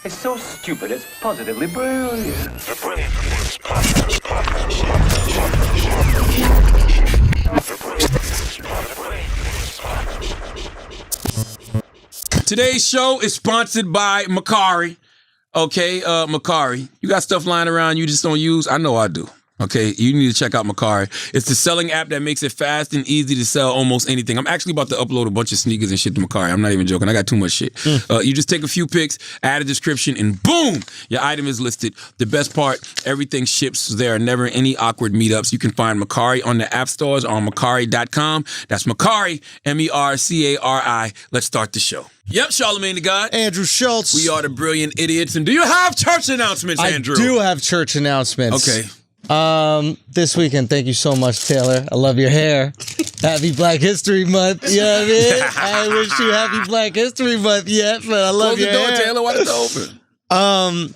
It's so stupid, it's positively brilliant. The Brilliant Reports podcast. Today's show is sponsored by Macari. Okay, Macari. You got stuff lying around you just don't use? I know I do. Okay, you need to check out Macari. It's the selling app that makes it fast and easy to sell almost anything. I'm actually about to upload a bunch of sneakers and shit to Macari. I'm not even joking. I got too much shit. You just take a few pics, add a description, and boom, your item is listed. The best part, everything ships. So there are never any awkward meetups. You can find Macari on the app stores or on Macari.com. That's Macari, Mercari. Let's start the show. Yep, Charlamagne the God. Andrew Schultz. We are the Brilliant Idiots. And do you have church announcements, Andrew? I do have church announcements. Okay. This weekend, thank you so much, Taylor. I love your hair. Happy Black History Month. You know what I mean? I wish you happy Black History Month yet, but I love your hair. Close the door, Taylor. Why is it open?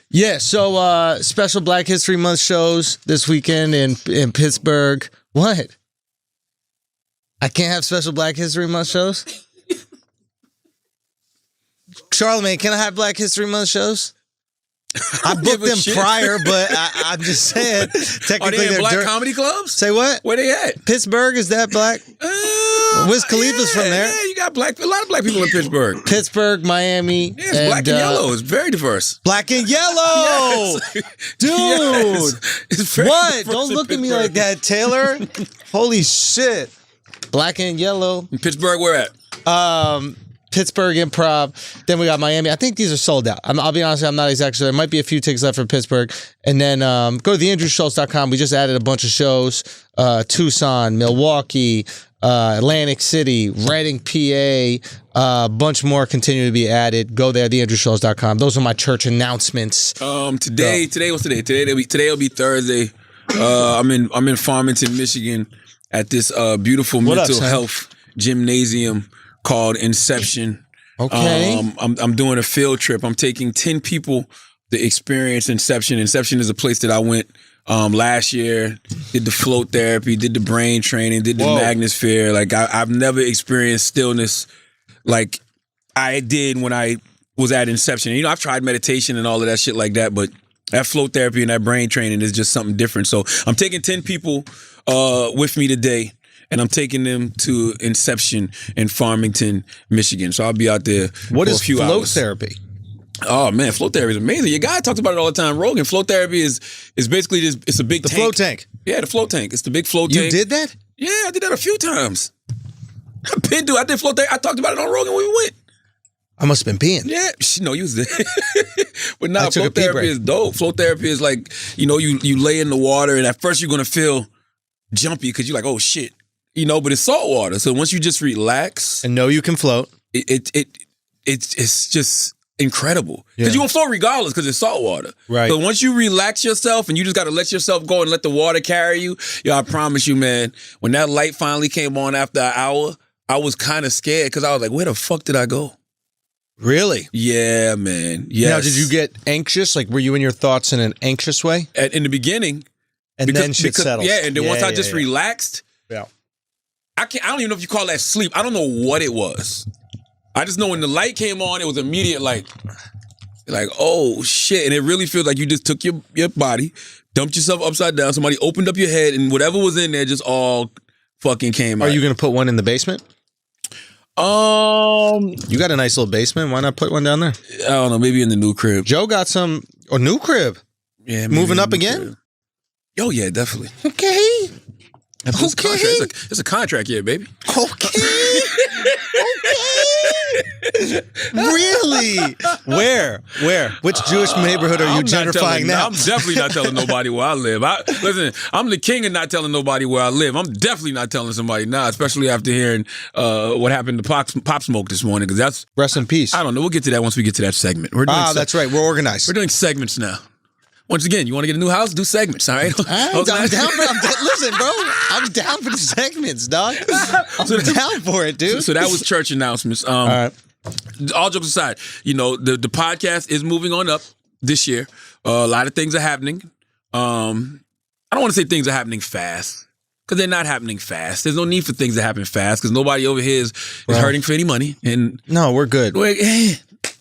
Yeah, so special Black History Month shows this weekend in Pittsburgh. What? I can't have special Black History Month shows? Charlamagne, can I have Black History Month shows? I booked them prior, but I'm just saying. Technically, Are they in they're black comedy clubs? Say what? Where they at? Pittsburgh, is that black? Wiz Khalifa's from there. Yeah, you got a lot of black people in Pittsburgh. Pittsburgh, Miami. Yeah, it's black and yellow. It's very diverse. Black and yellow! Yes. Dude! Yes. It's very What? diverse Don't in look at me Pittsburgh. like that, Taylor. Holy shit. Black and yellow. In Pittsburgh, where at? Pittsburgh Improv. Then we got Miami. I think these are sold out. I'll be honest, I'm not exactly sure. There might be a few tickets left for Pittsburgh. And then go to theandrewschultz.com. We just added a bunch of shows. Tucson, Milwaukee, Atlantic City, Reading, PA. A bunch more continue to be added. Go there, theandrewschultz.com. Those are my church announcements. Today, what's today? Today will be Thursday. I'm in Farmington, Michigan at this beautiful mental health gymnasium called Inception. Okay. I'm doing a field trip. I'm taking 10 people to experience Inception. Inception is a place that I went last year, did the float therapy, did the brain training, did the magnosphere. Like I've never experienced stillness like I did when I was at Inception. You know, I've tried meditation and all of that shit like that, but that float therapy and that brain training is just something different. So I'm taking 10 people with me today. And I'm taking them to Inception in Farmington, Michigan. So I'll be out there for a few hours. What is float therapy? Oh, man, float therapy is amazing. Your guy talks about it all the time, Rogan. Float therapy is basically just, it's a big tank. The float tank? Yeah, the float tank. It's the big float tank. You did that? Yeah, I did that a few times. I did float therapy. I talked about it on Rogan when we went. I must have been peeing. Yeah, no, you was there. But now float therapy is dope. Float therapy is like, you know, you lay in the water and at first you're going to feel jumpy because you're like, oh, shit. You know, but it's salt water. So once you just relax and know you can float, it's just incredible. Because you're gonna float regardless because it's salt water. Right. But once you relax yourself and you just gotta let yourself go and let the water carry you, I promise you, man, when that light finally came on after an hour, I was kind of scared because I was like, where the fuck did I go? Really? Yeah, man. Yes. Now, did you get anxious? Like, were you in your thoughts in an anxious way? In the beginning. And then shit settles. Yeah, and then once I just relaxed. Yeah. I don't even know if you call that sleep. I don't know what it was. I just know when the light came on, it was immediate like, oh shit. And it really feels like you just took your body, dumped yourself upside down, somebody opened up your head, and whatever was in there just all fucking came out. Are you gonna put one in the basement? You got a nice little basement. Why not put one down there? I don't know, maybe in the new crib. Joe got some new crib. Yeah, moving up again? Crib. Oh yeah, definitely. Okay. It's a contract year, baby. Okay. Really? Where? Which Jewish neighborhood are you gentrifying now? I'm definitely not telling nobody where I live. Listen, I'm the king of not telling nobody where I live. I'm definitely not telling somebody now, especially after hearing what happened to Pop Smoke this morning. Because that's rest in peace. I don't know. We'll get to that once we get to that segment. That's right. We're organized. We're doing segments now. Once again, you want to get a new house? Do segments, all right? I'm down listen, bro. I'm down for the segments, dog. I'm down for it, dude. So that was church announcements. All right. All jokes aside, you know, the podcast is moving on up this year. A lot of things are happening. I don't want to say things are happening fast because they're not happening fast. There's no need for things to happen fast because nobody over here is hurting for any money. And no, we're good.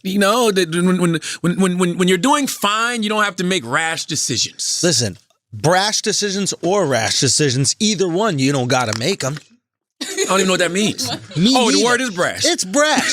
You know, when you're doing fine, you don't have to make rash decisions. Listen, brash decisions or rash decisions, either one, you don't got to make them. I don't even know what that means. Me Oh, the neither. word is brash. It's brash.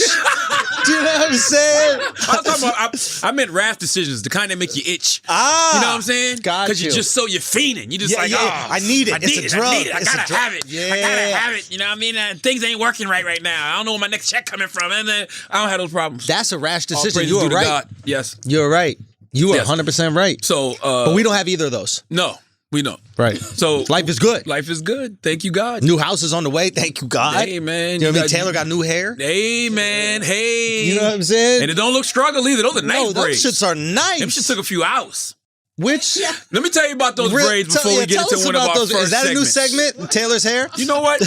Do you know what I'm saying? I'm talking about, I meant rash decisions, the kind that make you itch. Ah, You know what I'm saying? got Because you. you're just you're fiending. You're just Yeah, like, yeah. oh, I need it. It's a drug. I need it. I It's a gotta drug. have it. Yeah. I gotta have it. You know what I mean? Things ain't working right now. I don't know where my next check coming from. And then I don't have those problems. That's a rash All decision. praises You due are to right. God. Yes. You're right. You are Yes. 100% right. So, But we don't have either of those. no, we don't. Right. So Life is good. life is good. Thank you, God. New house is on the way. Thank you, God. Hey, man. You know what I mean? Taylor got new hair. Hey, man. Hey. You know what I'm saying? And it don't look struggle either. Those are nice No, those braids. shits are nice. Them shits took a few hours. Which? Let me tell you about those braids before we get tell into us one of about our those. first Is that segments. a new segment? Taylor's hair? You know what?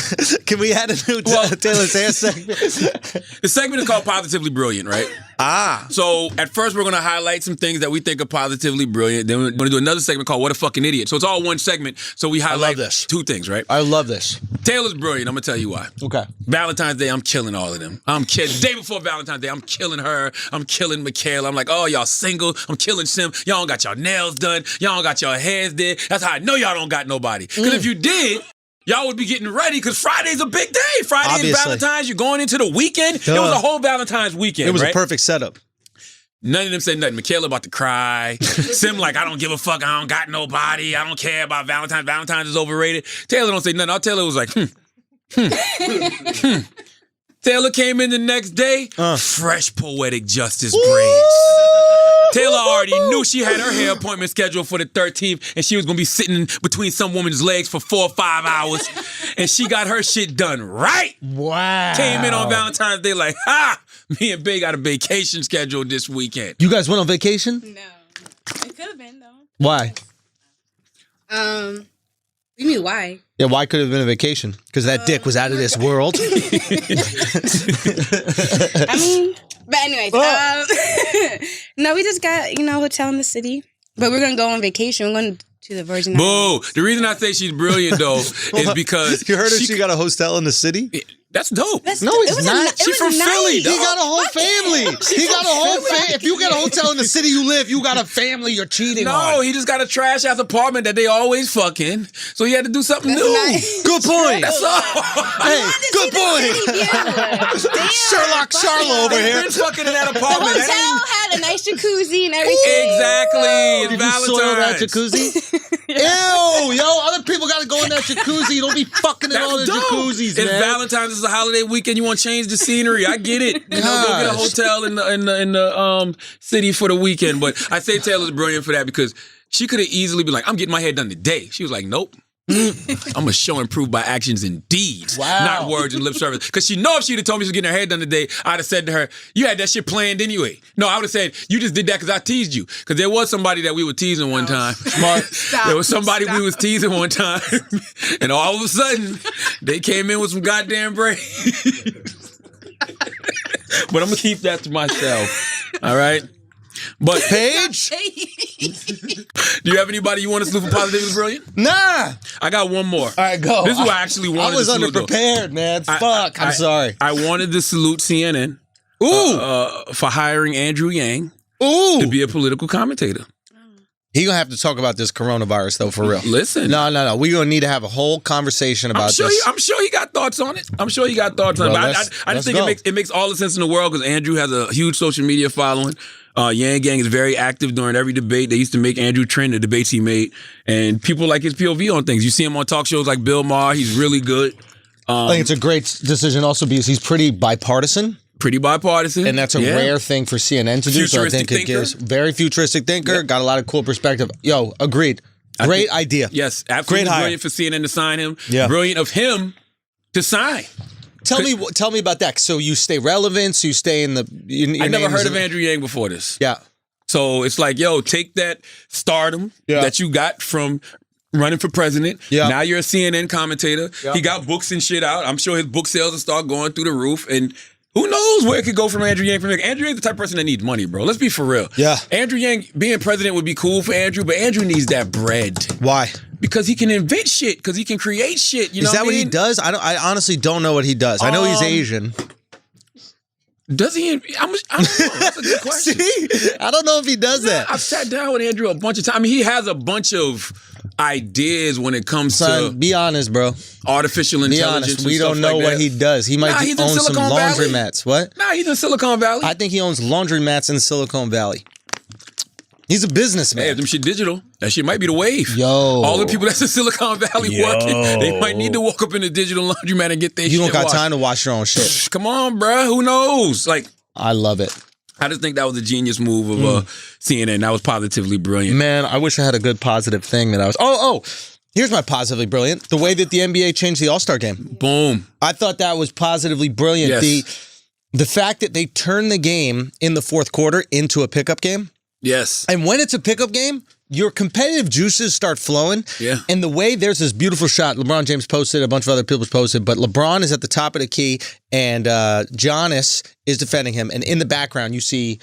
Can we add a new Taylor's hair segment? The segment is called Positively Brilliant, right? Ah. So at first we're going to highlight some things that we think are positively brilliant. Then we're going to do another segment called What a Fucking Idiot. So it's all one segment. So we highlight this. two things, right? I love this. Taylor's brilliant. I'm going to tell you why. Okay. Valentine's Day, I'm killing all of them. I'm kidding. Day before Valentine's Day, I'm killing her. I'm killing Michaela. I'm like, oh, y'all single. I'm killing Sim. Y'all don't got your nails done. Y'all don't got your hairs did. That's how I know y'all don't got nobody. Because if you did, y'all would be getting ready because Friday's a big day. Friday is Obviously. Valentine's. You're going into the weekend. It was a whole Valentine's weekend, It was right? a perfect setup. None of them said nothing. Michaela about to cry. Sim like, I don't give a fuck. I don't got nobody. I don't care about Valentine's. Valentine's is overrated. Taylor don't say nothing. Our Taylor was like, Taylor came in the next day, fresh poetic justice braids. Taylor already knew she had her hair appointment scheduled for the 13th, and she was gonna be sitting between some woman's legs for 4 or 5 hours, and she got her shit done right. Wow. Came in on Valentine's Day like, ha! Me and Bay got a vacation scheduled this weekend. You guys went on vacation? No. It could have been, though. Why? You mean why? Yeah, why could it have been a vacation? Because that dick was out of this world. I mean, but anyways, no, we just got, hotel in the city. But we're going to go on vacation. We're going to the Virgin Islands. Boo! The reason I say she's brilliant, though, is because You heard her? She got a hostel in the city? that's dope. No, it's not. She from Philly, He dog. got a whole family. He got a whole family. If you get a hotel in the city you live, you got a family you're cheating No, on. he just got a trash ass apartment that they always fucking. So he had to do something new. nice. Good point. That's all. Hey, good point. Sherlock Charlo over here. Been fucking in that The apartment. hotel had a nice jacuzzi and everything. Exactly. Did you soil that Valentine's. jacuzzi? Ew, yo, other people got to go in that jacuzzi. Don't be fucking in all the That's dope. jacuzzis, It's man. Valentine's. It's a holiday weekend. You want to change the scenery? I get it. Go get a Gosh. hotel in the city for the weekend. But I say Taylor's brilliant for that because she could have easily been like, "I'm getting my hair done today." She was like, "Nope." I'm gonna show and prove by actions and deeds, Wow. not words and lip service. Because she know if she'd have told me she was getting her hair done today, I'd have said to her, "You had that shit planned anyway." No, I would have said, "You just did that because I teased you." Because there was somebody that we were teasing one time. Smart. There was somebody we was teasing one time, and all of a sudden they came in with some goddamn braids. But I'm gonna keep that to myself. All right. But Paige? do you have anybody you want to salute for positively brilliant? Nah. I got one more. All right, go. This is who I actually wanted I was to salute, though. underprepared, man. Fuck. I'm sorry. I wanted to salute CNN Ooh. for hiring Andrew Yang Ooh. to be a political commentator. He gonna have to talk about this coronavirus though, for real. Listen. No. We're gonna need to have a whole conversation about this. I'm sure he got thoughts on it. I'm sure he got thoughts on it. Well, But let's I just think go. it makes all the sense in the world because Andrew has a huge social media following. Yang Gang is very active during every debate. They used to make Andrew trend, the debates he made. And people like his POV on things. You see him on talk shows like Bill Maher. He's really good. I think it's a great decision also because he's pretty bipartisan. Pretty bipartisan. And that's a Yeah. rare thing for CNN to do. So I think Futuristic it gives thinker. very futuristic thinker, got a lot of cool perspective. Yo, agreed. Great idea. Yes, absolutely Great hire. brilliant for CNN to sign him. Yeah. Brilliant of him to sign. Tell me about that. So you stay relevant, so you stay in the I never heard of Andrew Yang before this. Yeah. So it's like, yo, take that stardom Yeah. that you got from running for president. Yeah. Now you're a CNN commentator. Yeah. He got books and shit out. I'm sure his book sales will start going through the roof. And who knows where it could go from Andrew Yang. Andrew Yang's the type of person that needs money, bro. Let's be for real. Yeah. Andrew Yang being president would be cool for Andrew, but Andrew needs that bread. Why? Because he can invent shit. Because he can create shit. You know Is that what he mean? does? I honestly don't know what he does. I know he's Asian. Does he? I don't know. That's a good question. See? I don't know if he does that. I've sat down with Andrew a bunch of times. I mean, he has a bunch of ideas when it comes Son, to be honest, bro. artificial Be intelligence. honest. and We don't stuff know like what that. he does. He might he's in own some Silicon Valley. laundromats. What? Nah, he's in Silicon Valley. I think he owns laundromats in Silicon Valley. He's a businessman. Hey, if them shit digital, that shit might be the wave. Yo. All the people that's in Silicon Valley Yo. working, they might need to walk up in a digital laundromat and get their shit You don't got washed. time to wash your own shit. Come on, bruh. Who knows? Like, I love it. I just think that was a genius move of CNN. That was positively brilliant. Man, I wish I had a good positive thing that I was. Oh, here's my positively brilliant. The way that the NBA changed the All-Star game. Boom. I thought that was positively brilliant. Yes. The fact that they turned the game in the fourth quarter into a pickup game. Yes. And when it's a pickup game, your competitive juices start flowing. Yeah. And the way there's this beautiful shot, LeBron James posted, a bunch of other people posted, but LeBron is at the top of the key and Giannis is defending him. And in the background, you see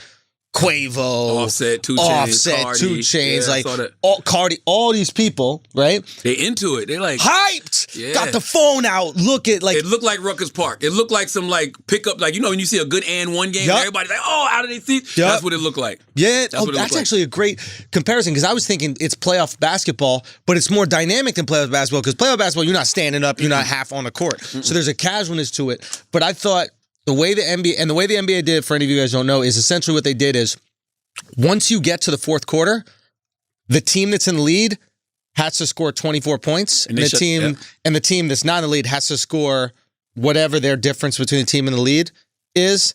Quavo, Offset, 2 Chainz, 2 Chainz, I saw that. Cardi, all these people, right? They into it. They like Hyped. Yeah. Got the phone out. Look at like it looked like Rutgers Park. It looked like some like pickup, like when you see a good and one game, Yup. and everybody's like, oh, out of their seats. Yup. That's what it looked like. Yeah, That's what it that's looked like. actually a great comparison because I was thinking it's playoff basketball, but it's more dynamic than playoff basketball because playoff basketball, you're not standing up, you're not half on the court. So there's a casualness to it. But I thought the way the NBA did it, for any of you guys who don't know, is essentially what they did is once you get to the fourth quarter, the team that's in the lead has to score 24 points, and the team that's not in the lead has to score whatever their difference between the team and the lead is,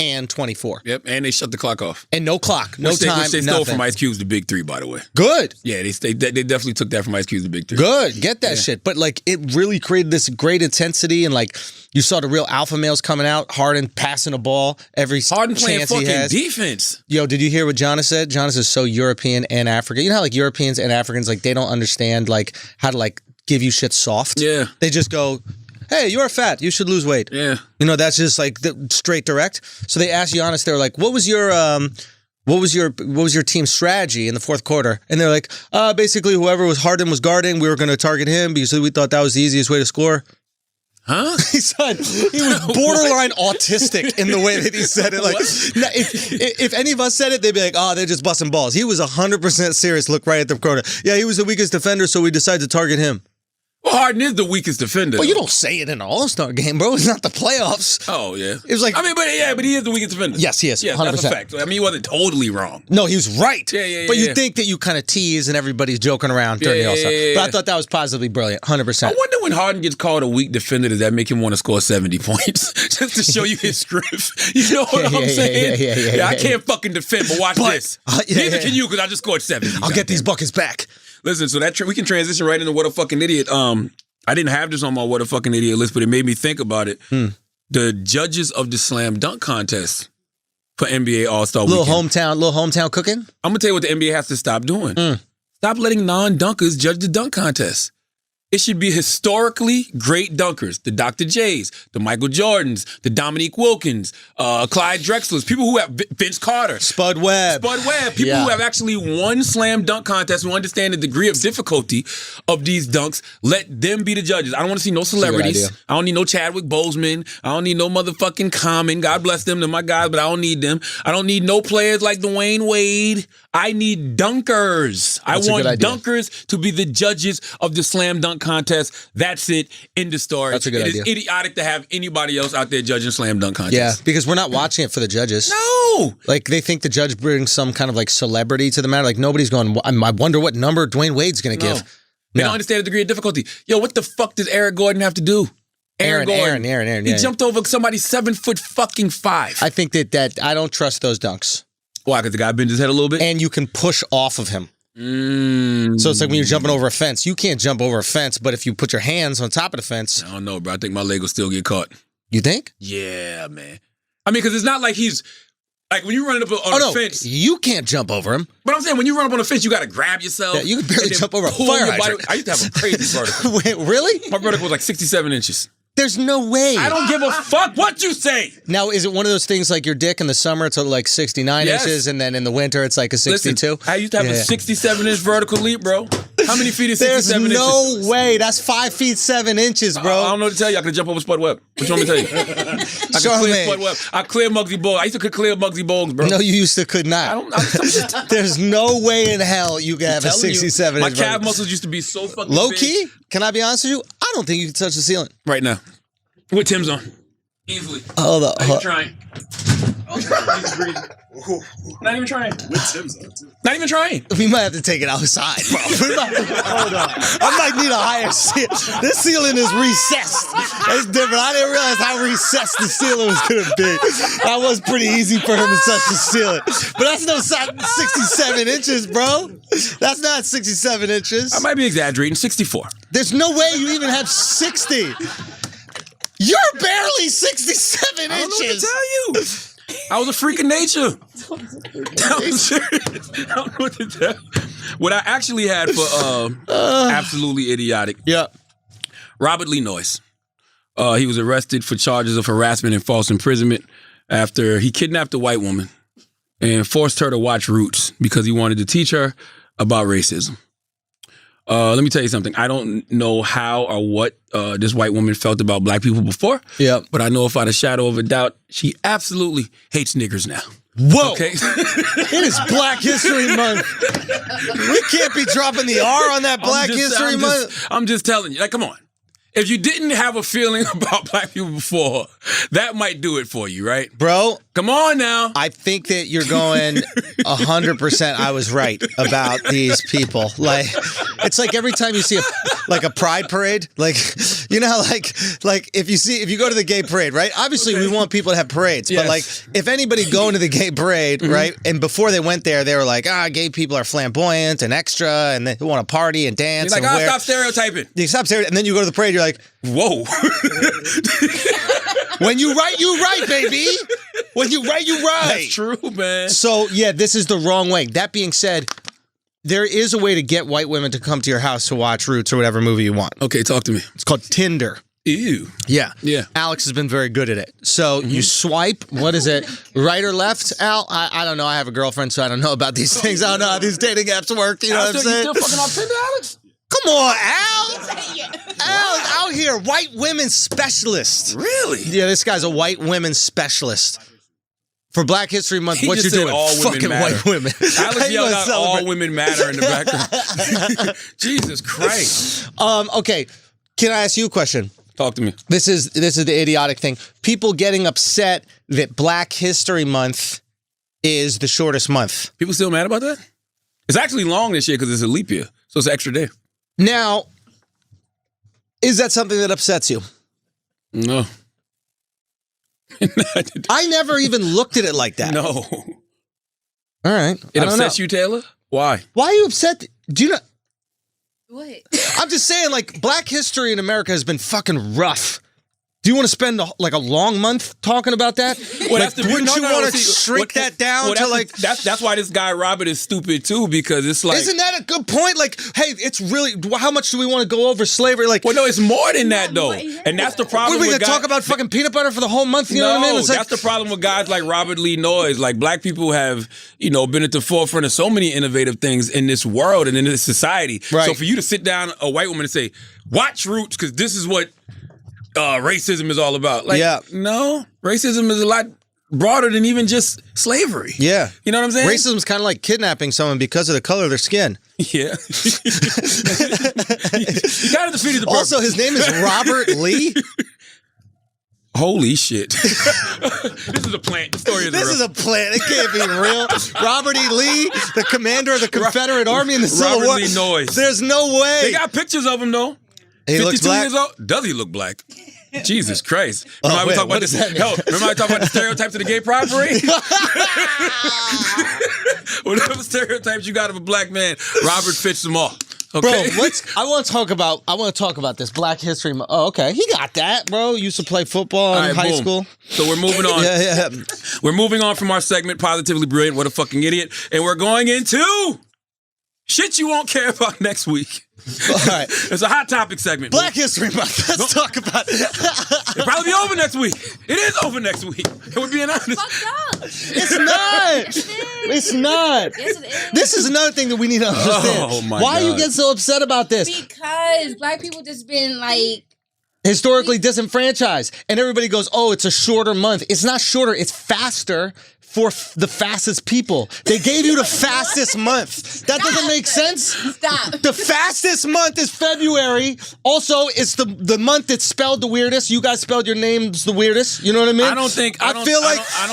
and 24. Yep, and they shut the clock off. And no clock, no time, Which they stole nothing. from Ice Cube's The Big Three, by the way. Good. Yeah, they definitely took that from Ice Cube's The Big Three. Good. Get that shit. But like it really created this great intensity and like you saw the real alpha males coming out, Harden passing the ball every Harden playing chance he fucking has. defense. Yo, did you hear what Jonas said? Jonas is so European and African. You know how like Europeans and Africans like they don't understand like how to like give you shit soft? Yeah. They just go, hey, you're fat. You should lose weight. Yeah. You know, that's just like the straight direct. So they asked Giannis, they were like, what was your team's strategy in the fourth quarter? And they're like, basically whoever Harden was guarding, we were going to target him because we thought that was the easiest way to score. Huh? He said he was borderline autistic in the way that he said it. Like, if any of us said it, they'd be like, "Oh, they're just busting balls." He was 100% serious. Look right at the corner. Yeah, he was the weakest defender, so we decided to target him. Well, Harden is the weakest defender. But you don't say it in an All-Star game, bro. It's not the playoffs. Oh yeah. It was like, but he is the weakest defender. Yes, he is. Yeah, 100%. that's a fact. I mean, he wasn't totally wrong. No, he was right. Yeah, But you yeah. think that you kind of tease and everybody's joking around during the All-Star. Yeah. But I thought that was positively brilliant, 100%. I wonder when Harden gets called a weak defender, does that make him want to score 70 points? Just to show you his strength. You know what I'm saying? Yeah, I can't fucking defend, but watch this. Neither can you because I just scored 70. I'll get these buckets back. Listen, so that we can transition right into What a Fucking Idiot. I didn't have this on my What a Fucking Idiot list, but it made me think about it. The judges of the slam dunk contest for NBA All-Star Little Weekend. hometown cooking. I'm going to tell you what the NBA has to stop doing. Stop letting non-dunkers judge the dunk contest. It should be historically great dunkers. The Dr. J's, the Michael Jordans, the Dominique Wilkins, Clyde Drexlers, people who have Vince Carter. Spud Webb. People who have actually won slam dunk contests who understand the degree of difficulty of these dunks. Let them be the judges. I don't want to see no celebrities. idea. I don't need no Chadwick Boseman. I don't need no motherfucking Common. God bless them. They're my guys, but I don't need them. I don't need no players like Dwayne Wade. I need dunkers. That's a I want good idea. dunkers to be the judges of the slam dunk contest. That's it. End of story. That's a good idea. It is idiotic to have anybody else out there judging slam dunk contests. Yeah, because we're not watching it for the judges. No. Like, they think the judge brings some kind of, like, celebrity to the matter. Like, nobody's going, I wonder what number Dwayne Wade's going to No. give. They don't understand the degree of difficulty. Yo, what the fuck does Eric Gordon have to do? Aaron. He jumped over somebody 7'5". I think that I don't trust those dunks. Why? Because the guy bent his head a little bit? And you can push off of him. So it's like when you're jumping over a fence. You can't jump over a fence, but if you put your hands on top of the fence. I don't know, bro. I think my leg will still get caught. You think? Yeah, man. I mean, because it's not like he's... Like, when you run up on a fence... You can't jump over him. But I'm saying, when you run up on a fence, you got to grab yourself. Yeah, you can barely and then jump over a pull fire your body. hydrant. I used to have a crazy vertical. Wait, really? My vertical was like 67 inches. There's no way. I don't give a fuck what you say. Now, is it one of those things like your dick in the summer, it's like 69 Yes. inches, and then in the winter, it's like a 62? Listen, I used to have a 67-inch vertical leap, bro. How many feet is There's 67 no inches? way. That's 5 feet 7 inches, bro. I don't know what to tell you. I could jump over Spud Webb. What you want me to tell you? I could clear Charlamagne. Spud Webb. I clear Muggsy Bogues. I used to clear Muggsy Bogues, bro. No, you used to could not. There's no way in hell you could have a 67 My inch. calf muscles used to be so fucking Low big. key, can I be honest with you? I don't think you can touch the ceiling. Right now. With Tim's on. Easily. Hold up. Not even trying. Not even trying. With Tim's on, too. Not even trying. We might have to take it outside, bro. Hold on. I might need a higher ceiling. This ceiling is recessed. It's different. I didn't realize how recessed the ceiling was going to be. That was pretty easy for him to touch the ceiling. But that's no 67 inches, bro. That's not 67 inches. I might be exaggerating. 64. There's no way you even have 60. You're barely 67 I don't know what to inches. tell you. I was a freak of nature. I'm serious. I don't know what to tell you. What I actually had for absolutely idiotic. Yeah. Robert Lee Noyes. He was arrested for charges of harassment and false imprisonment after he kidnapped a white woman and forced her to watch Roots because he wanted to teach her about racism. Let me tell you something. I don't know how or what this white woman felt about black people before. Yeah. But I know without a shadow of a doubt, she absolutely hates niggers now. Whoa. Okay? It is Black History Month. We can't be dropping the R on that Black History Month. I'm just telling you. Like, come on. If you didn't have a feeling about black people before, that might do it for you, right? Bro, Come on now. I think that you're going 100%. I was right about these people. Like, it's like every time you see a pride parade, like, you know how like if you go to the gay parade, right? Obviously, we want people to have parades, Yes. but like if anybody going to the gay parade, right? And before they went there, they were like, gay people are flamboyant and extra, and they want to party and dance. You're like, and wear. stop stereotyping. You stop staring, and then you go to the parade. You're like, Whoa. when you right, baby. When you right, you right. That's true, man. So, yeah, this is the wrong way. That being said, there is a way to get white women to come to your house to watch Roots or whatever movie you want. Okay, talk to me. It's called Tinder. Ew. Yeah. Yeah. Alex has been very good at it. So you swipe, what is it, right or left, Al? I don't know. I have a girlfriend, so I don't know about these things. I don't know how these dating apps work. You know what I'm saying? You still fucking on Tinder, Alex? Come on, Al. Al's out here, white women specialist. Really? Yeah, this guy's a white women specialist. For Black History Month, He what you just said doing? all women Fucking matter. white women. Alex How you yelled gonna out celebrate? all women matter in the background. Jesus Christ. Okay, can I ask you a question? Talk to me. This is the idiotic thing. People getting upset that Black History Month is the shortest month. People still mad about that? It's actually long this year because it's a leap year. So it's an extra day. Now, is that something that upsets you? No. I never even looked at it like that. No. All right. It I don't upsets know. you, Taylor? Why? Why are you upset? Do you know? What? I'm just saying, like, Black history in America has been fucking rough. Do you want to spend like a long month talking about that? Well, Like, wouldn't you want to shrink that down to like? that's why this guy Robert is stupid too, because it's like, Isn't that a good point? Like, hey, it's really how much do we want to go over slavery? Like, well, no, it's more than that though, and that's the what problem. are we with gonna talk about fucking peanut butter for the whole month? You know what I mean? It's like, that's the problem with guys like Robert Lee Noyes. Like, black people have, been at the forefront of so many innovative things in this world and in this society. Right. So for you to sit down a white woman and say, watch Roots, because this is what racism is all about. Like, Yeah. no, racism is a lot broader than even just slavery. yeah, You know what I'm saying? racism's kind of like kidnapping someone because of the color of their skin. Yeah. You kind of defeated the purpose. Also, his name is Robert Lee. Holy shit. This is a plant. The story is This real. is a plan. It can't be real. Robert E. Lee, the commander of the Confederate Army in the Civil Robert War. Lee Noyes. There's no way. They got pictures of him though. He looks 52 black. years old. Does he look black? Jesus Christ. Oh, Remember wait, talking what about does this? that mean? Hell, remember I talked about the stereotypes of the gay pride parade? Whatever stereotypes you got of a black man, Robert fits them all. Okay? Bro, I want to talk about this Black History Month. Oh, okay. He got that, bro. Used to play football in All right, high boom. school. So we're moving on. Yeah. We're moving on from our segment, Positively Brilliant, What a Fucking Idiot. And we're going into Shit you won't care about next week. All right. It's a hot topic segment. Black History Month. Let's talk about it. It'll probably be over next week. It is over next week. We're being honest. Fucked up. It's not. It's not. Yes, it is. This is another thing that we need to understand. Oh, my Why God. you get so upset about this? Because black people just been like, Historically disenfranchised. And everybody goes, oh, it's a shorter month. It's not shorter. It's faster for the fastest people. They gave you the fastest month. That doesn't make sense. stop. The fastest month is February. Also, it's the month that's spelled the weirdest. You guys spelled your names the weirdest. You know what I mean? I don't think I don't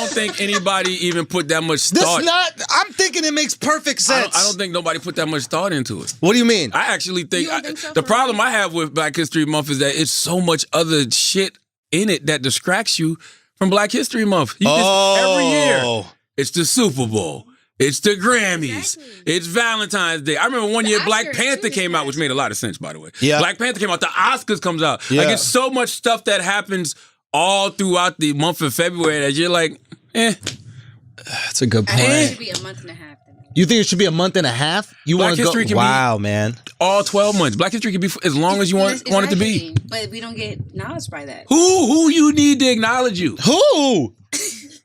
think anybody even put that much thought. I'm thinking it makes perfect sense. I don't think nobody put that much thought into it. What do you mean? I actually think, You don't think so, the for problem real? I have with Black History Month is that it's so much other shit in it that distracts you from Black History Month. Every year, it's the Super Bowl. It's the Grammys. Exactly. It's Valentine's Day. I remember one year Black Oscars, Panther too, came out, which made a lot of sense, by the way. Yeah. Black Panther came out. The Oscars comes out. Yeah. Like, it's so much stuff that happens all throughout the month of February that you're like, That's a good I think it point. should be a month and a half. You think it should be a month and a half? You Black want to go? History can be- Wow, man. all 12 months. Black History can be as long as you want it to be. Exactly. But we don't get acknowledged by that. Who you need to acknowledge you? Who?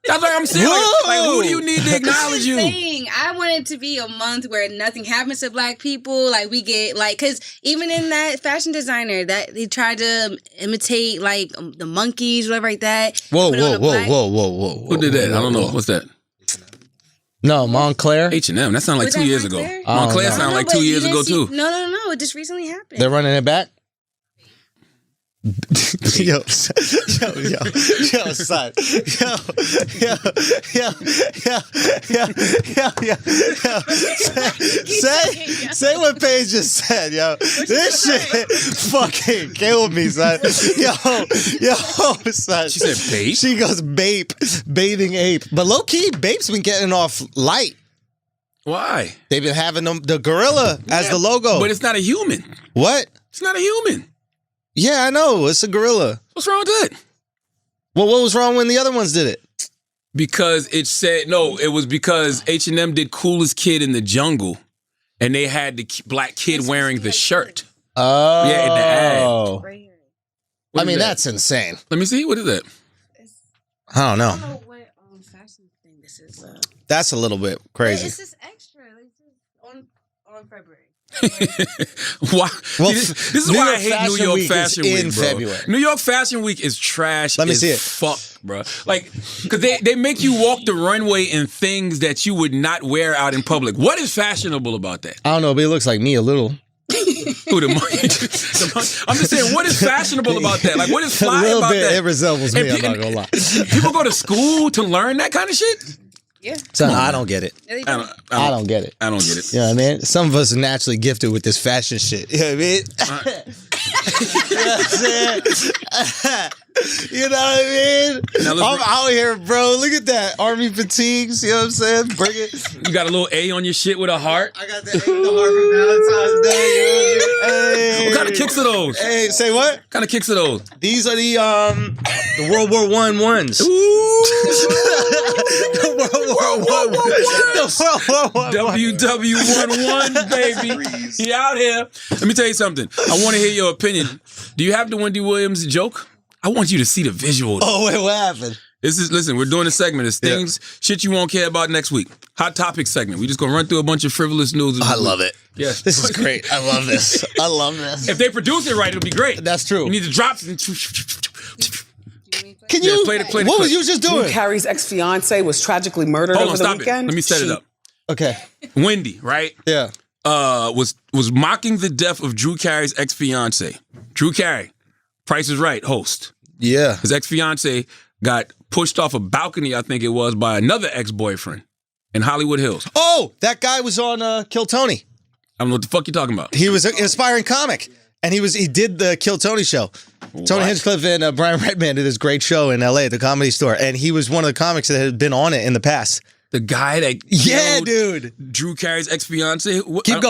That's what I'm saying. Like, who do you need to acknowledge you? Saying, I want it to be a month where nothing happens to black people. Like we get because even in that fashion designer that they tried to imitate like the monkeys, whatever like that. Whoa, Put it on whoa, a whoa, black- whoa, whoa, whoa, whoa. Who did that? I don't know. What's that? No, Montclair. H&M. That sounded like Was 2 that years ago. Montclair? Montclair I don't sounded No, like but 2 you years didn't ago see- too. No. It just recently happened. They're running it back. yo, son. Say what Paige just said, yo. This shit fucking killed me, son. Yo, son. She said babe? She goes bathing ape. But low key, Bape's been getting off light. Why? They've been having the gorilla as the logo. But it's not a human. What? It's not a human. Yeah, I know. It's a gorilla. What's wrong with that? Well, what was wrong when the other ones did it? Because it said no. It was because H&M did Coolest Kid in the Jungle, and they had the black kid wearing the shirt. Oh. Yeah, in the ad. Right here. What I is mean, that? that's insane. Let me see. What is that? I don't I know. don't know what fashion thing this is. That's a little bit crazy. It's just extra. Like, it's on February. Why? Well, See, this is New why I York hate New Fashion York Week is Fashion Week, in bro. February. New York Fashion Week is trash. Let me as see it. Fuck, bro. Like, because they make you walk the runway in things that you would not wear out in public. What is fashionable about that? I don't know, but it looks like me a little. Who, the monkey? I'm just saying, what is fashionable about that? Like, what is A fly little about bit. that? It resembles me. And I'm pe- not gonna lie. People go to school to learn that kind of shit? Yeah. Son, I don't get it. They I don't. don't get it. I don't get it. You know what I mean? Some of us are naturally gifted with this fashion shit. You know what I mean? You know what I'm saying? You know what I mean? Now let's I'm bring- out here, bro. Look at that. Army fatigues. You know what I'm saying? Bring it. You got a little A on your shit with a heart. I got the Harvard Valentine's Day. Hey. What kind of kicks are those? Hey, say what? What kind of kicks are those? These are the World War I ones. The World War I. WW11, baby. He out here. Let me tell you something. I want to hear your opinion. Do you have the Wendy Williams joke? I want you to see the visual. Oh, wait, what happened? Listen, we're doing a segment. It's things, shit you won't care about next week. Hot topic segment. We just gonna run through a bunch of frivolous news. I love it. Yes. This is great. I love this. I love this. If they produce it right, it'll be great. That's true. You need to drop. Can Yeah, you play the what clip. was you just doing? Carrie's ex-fiance was tragically murdered Hold over on, the stop weekend. it. Let me set it up. Okay. Wendy, right? Yeah. Was mocking the death of Drew Carey's ex-fiance. Drew Carey, Price is Right host. Yeah. His ex-fiance got pushed off a balcony, I think it was, by another ex-boyfriend in Hollywood Hills. Oh, that guy was on Kill Tony. I don't know what the fuck you talking about. He was an aspiring comic, and he did the Kill Tony show. Tony What? Hinchcliffe and Brian Redman did this great show in L.A. at the Comedy Store, and he was one of the comics that had been on it in the past. The guy that Yeah, killed dude. Drew Carey's ex-fiance. Keep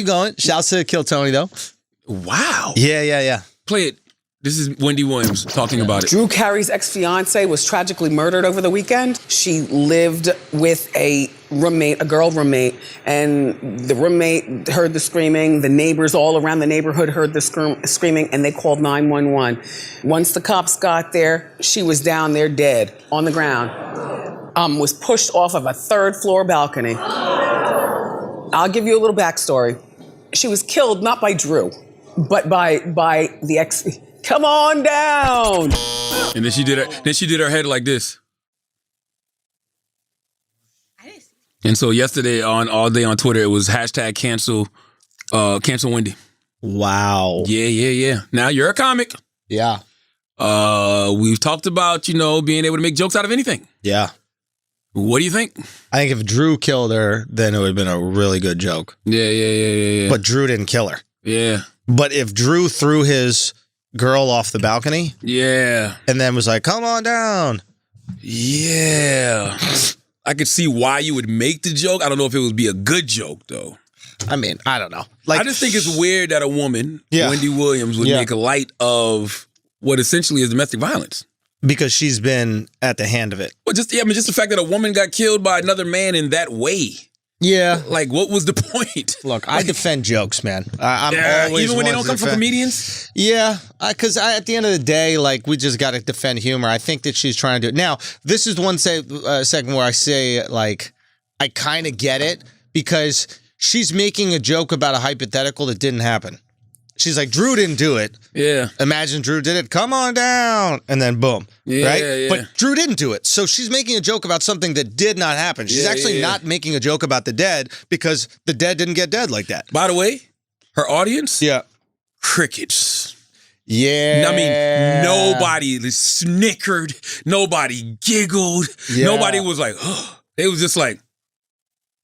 going. Shouts to Kill Tony though. Wow. Yeah. Play it. This is Wendy Williams talking about it. Drew Carey's ex-fiance was tragically murdered over the weekend. She lived with a roommate, a girl roommate, and the roommate heard the screaming. The neighbors all around the neighborhood heard the screaming, and they called 911. Once the cops got there, she was down there dead on the ground. Was pushed off of a 3rd floor balcony. I'll give you a little backstory. She was killed not by Drew, but by the ex. Come on down. And then she did her head like this. And so yesterday all day on Twitter, it was hashtag cancel Wendy. Wow. Yeah. Now you're a comic. Yeah. We've talked about, being able to make jokes out of anything. Yeah. What do you think? I think if Drew killed her, then it would have been a really good joke. Yeah. But Drew didn't kill her. Yeah. But if Drew threw his girl off the balcony, yeah, and then was like, "Come on down," yeah, I could see why you would make the joke. I don't know if it would be a good joke though. I mean, I don't know. I just think it's weird that a woman, Yeah. Wendy Williams, would make light of what essentially is domestic violence. Because she's been at the hand of it. Well, just the fact that a woman got killed by another man in that way. Yeah. Like, what was the point? Look, I defend jokes, man. I'm always even when they one don't to come from defend- comedians. Yeah, because at the end of the day, like, we just got to defend humor. I think that she's trying to do it. Now, this is one second where I say, like, I kind of get it because she's making a joke about a hypothetical that didn't happen. She's like, Drew didn't do it. Yeah. Imagine Drew did it. Come on down. And then boom. Yeah, right? yeah. But Drew didn't do it. So she's making a joke about something that did not happen. She's actually not making a joke about the dead because the dead didn't get dead like that. By the way, her audience? Yeah. Crickets. Yeah. I mean, nobody snickered. Nobody giggled. Yeah. Nobody was like, oh. It was just like,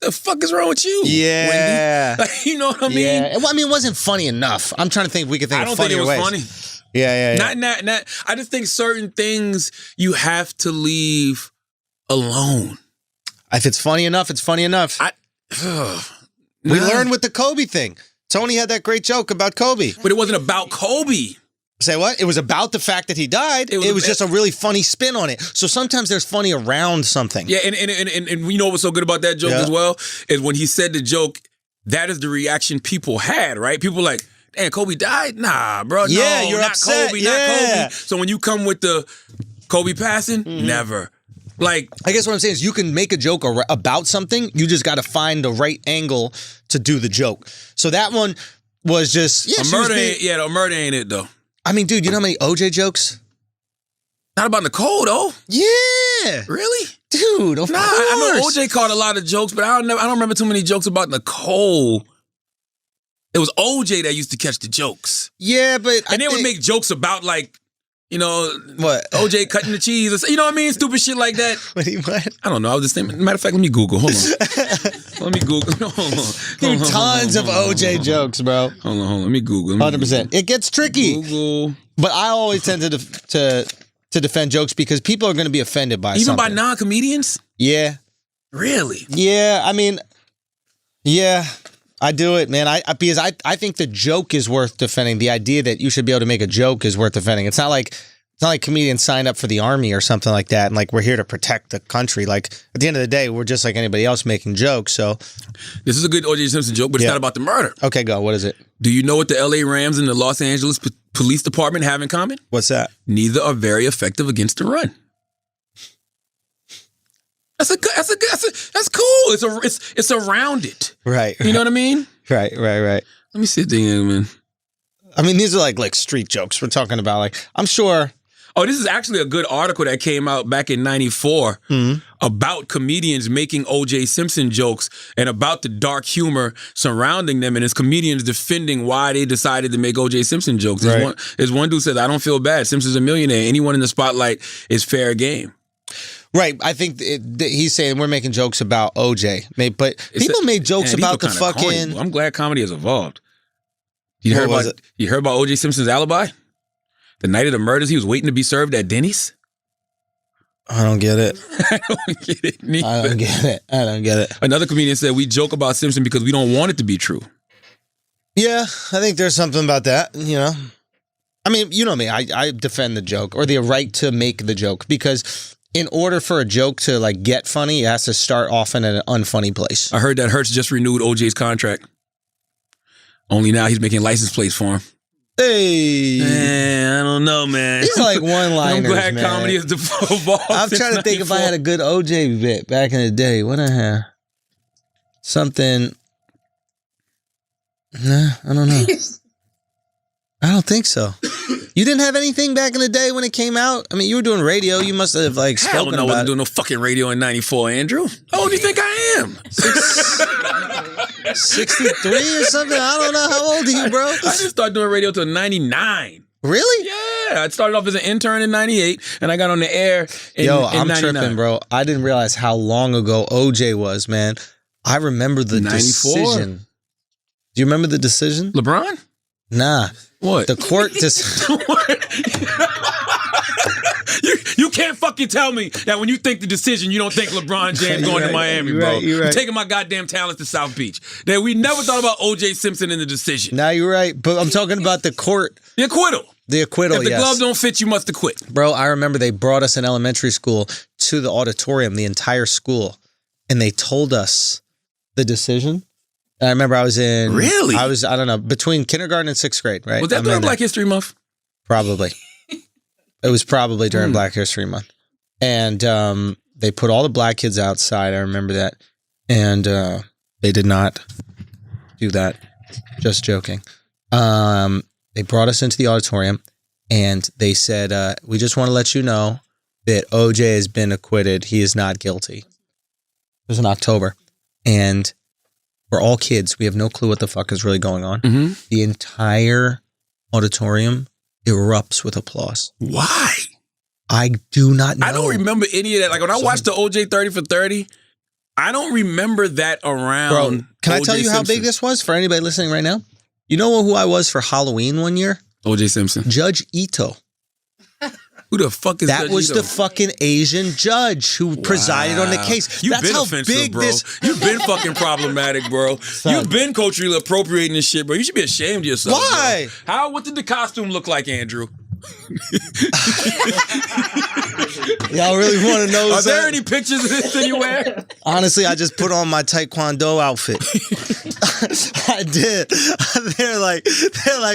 the fuck is wrong with you? Yeah. Wendy? Like, you know what I mean? Yeah. Well, I mean, it wasn't funny enough. I'm trying to think if we could think I don't of think it funnier was ways. funny. Yeah. Not. I just think certain things you have to leave alone. If it's funny enough, it's funny enough. We learned with the Kobe thing. Tony had that great joke about Kobe. But it wasn't about Kobe. Say what? It was about the fact that he died. It was just a really funny spin on it. So sometimes there's funny around something. Yeah, and you know what's so good about that joke as well is when he said the joke, that is the reaction people had, right? People like, damn, Kobe died? Nah, bro. Yeah, no, you're not upset. Kobe, Yeah. not Kobe. So when you come with the Kobe passing, never. Like, I guess what I'm saying is you can make a joke about something. You just got to find the right angle to do the joke. So that one was just a murder ain't it though. I mean, dude, you know how many OJ jokes? Not about Nicole though. Yeah. Really? Dude, of course. I know OJ caught a lot of jokes, but I don't remember too many jokes about Nicole. It was OJ that used to catch the jokes. Yeah, but they would make jokes about like, what? OJ cutting the cheese, or, you know what I mean? Stupid shit like that. What? I don't know. I was just thinking. Matter of fact, let me Google. Hold on. Let me Google. Hold on. Dude, tons of OJ jokes, bro. Hold on. Let me Google. 100%. It gets tricky. Google. But I always tend to defend jokes because people are going to be offended by Even something. by non-comedians? Yeah. Really? Yeah, I mean, yeah, I do it, man. Because I think the joke is worth defending. The idea that you should be able to make a joke is worth defending. It's not like comedians signed up for the army or something like that, and like we're here to protect the country. Like at the end of the day, we're just like anybody else making jokes. So this is a good O.J. Simpson joke, but it's not about the murder. Okay, go. What is it? Do you know what the L.A. Rams and the Los Angeles Police Department have in common? What's that? Neither are very effective against the run. That's cool. It's around it. Right. You know what I mean? Right. Let me see the thing, man. I mean, these are like street jokes. We're talking about like I'm sure. Oh, this is actually a good article that came out back in '94 about comedians making O.J. Simpson jokes and about the dark humor surrounding them, and it's comedians defending why they decided to make O.J. Simpson jokes. There's one dude says, "I don't feel bad. Simpson's a millionaire. Anyone in the spotlight is fair game." Right. I think he's saying we're making jokes about OJ. But people made jokes about the fucking... Corny. I'm glad comedy has evolved. You heard about O.J. Simpson's alibi? The night of the murders, he was waiting to be served at Denny's? I don't get it. I don't get it neither. I don't get it. Another comedian said, we joke about Simpson because we don't want it to be true. Yeah, I think there's something about that, you know. I mean, you know me. I defend the joke or the right to make the joke because in order for a joke to like get funny, it has to start often at an unfunny place. I heard that Hertz just renewed OJ's contract. Only now he's making license plates for him. Hey, Man, I don't know, man. these are like one-liners, I'm glad man. comedy has evolved. I'm trying to think if I had a good OJ bit back in the day. What I have? Something. Nah, I don't know. I don't think so. You didn't have anything back in the day when it came out? I mean, you were doing radio. You must have like Hell spoken no, I about wasn't it. doing no fucking radio in '94, Andrew. How old do you think I am? 63 or something? I don't know. How old are you, bro? I didn't start doing radio till '99. Really? Yeah, I started off as an intern in '98, and I got on the air in Yo, in I'm 99. tripping, bro. I didn't realize how long ago OJ was, man. I remember the 94. decision. Do you remember the decision? LeBron? Nah. What? The court You can't fucking tell me that when you think the decision, you don't think LeBron James going to Miami, bro. You're right. Taking my goddamn talents to South Beach. That we never thought about O.J. Simpson in the decision. Now you're right, but I'm talking about the court. The acquittal. The acquittal, If the yes. glove don't fit, you must acquit. Bro, I remember they brought us in elementary school to the auditorium, the entire school, and they told us the decision. And I remember I was in... Really? I don't know, between kindergarten and 6th grade, right? Was that during Black History Month? Probably. It was probably during Black History Month. And they put all the black kids outside. I remember that. And they did not do that. Just joking. They brought us into the auditorium and they said, we just want to let you know that OJ has been acquitted. He is not guilty. It was in October. And we're all kids. We have no clue what the fuck is really going on. Mm-hmm. The entire auditorium erupts with applause. Why? I do not know. I don't remember any of that. Like when I watched the OJ 30 for 30, I don't remember that around. Bro, can I tell you how big this was for anybody listening right now? You know who I was for Halloween one year? OJ Simpson. Judge Ito. Who the fuck is That Judge was Ito? the fucking Asian judge who presided on the case. You've That's been how offensive, big bro. this. You've been fucking problematic, bro. You've been culturally appropriating this shit, bro. You should be ashamed of yourself. Why? Bro. What did the costume look like, Andrew? Y'all really want to know? Are there son? any pictures of this anywhere? Honestly, I just put on my Taekwondo outfit. I did. They're like,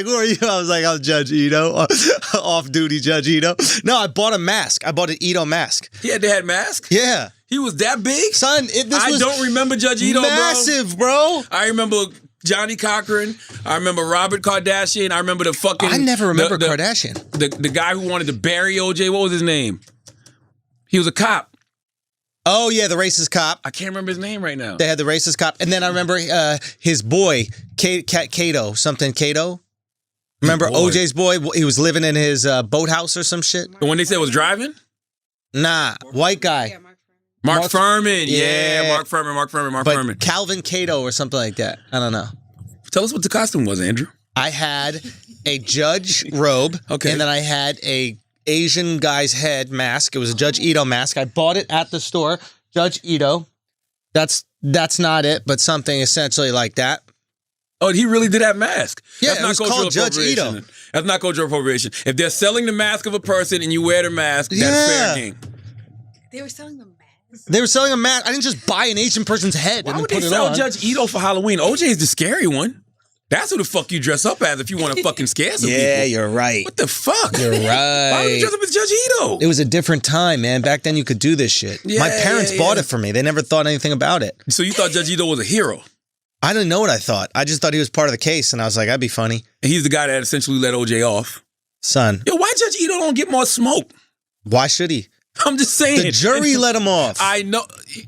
who are you? I was like, I'm Judge Ito, off-duty Judge Ito. No, I bought a mask. I bought an Ito mask. He had mask? Yeah. He was that big? Son, this I was don't remember Judge Ito, massive, bro. I remember Johnny Cochran. I remember Robert Kardashian. I remember the fucking... I never remember Kardashian. The guy who wanted to bury OJ. What was his name? He was a cop. Oh, yeah, the racist cop. I can't remember his name right now. They had the racist cop. And then I remember his boy, Cato, something Cato. Remember boy. OJ's boy? He was living in his boathouse or some shit? The one they said was driving? Nah, white guy. Mark Furman. Yeah. Yeah, Mark Furman. But Calvin Cato or something like that. I don't know. Tell us what the costume was, Andrew. I had a judge robe. Okay. And then I had a Asian guy's head mask. It was a Judge Ito mask. I bought it at the store. Judge Ito. That's not it, but something essentially like that. Oh, he really did have mask. Yeah, That's it not was cultural called Judge appropriation. Ito. That's not cultural appropriation. If they're selling the mask of a person and you wear the mask, that's fair game. They were selling them masks. They were selling a mask. I didn't just buy an Asian person's head Why and would then they put it sell on. Judge Ito for Halloween? OJ is the scary one. That's who the fuck you dress up as if you want to fucking scare some Yeah, people. you're right. What the fuck? You're Why would you right. dress up as Judge Ito? It was a different time, man. Back then you could do this shit. Yeah, My parents yeah, bought yeah. it for me. They never thought anything about it. So you thought Judge Ito was a hero? I didn't know what I thought. I just thought he was part of the case, and I was like, that'd be funny. And he's the guy that essentially let OJ off. Son, Yo, why Judge Ito don't get more smoke? why should he? I'm just saying. The jury let him off. I know,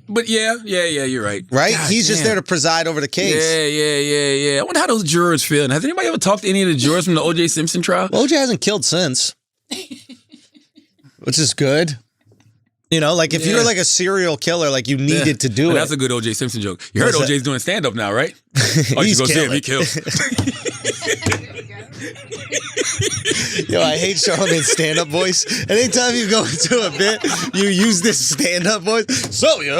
but yeah, you're right. Right? God He's just damn. there to preside over the case. Yeah. I wonder how those jurors feel. Has anybody ever talked to any of the jurors from the O.J. Simpson trial? Well, OJ hasn't killed since, which is good. You know, like if you were like a serial killer, like you needed to do But it. That's a good O.J. Simpson joke. You heard What's O.J.'s doing stand-up now, right? Oh, you He's go see him. killing. He killed. Yo, I hate Charlamagne's stand-up voice. Anytime you go into a bit, you use this stand-up voice. So, you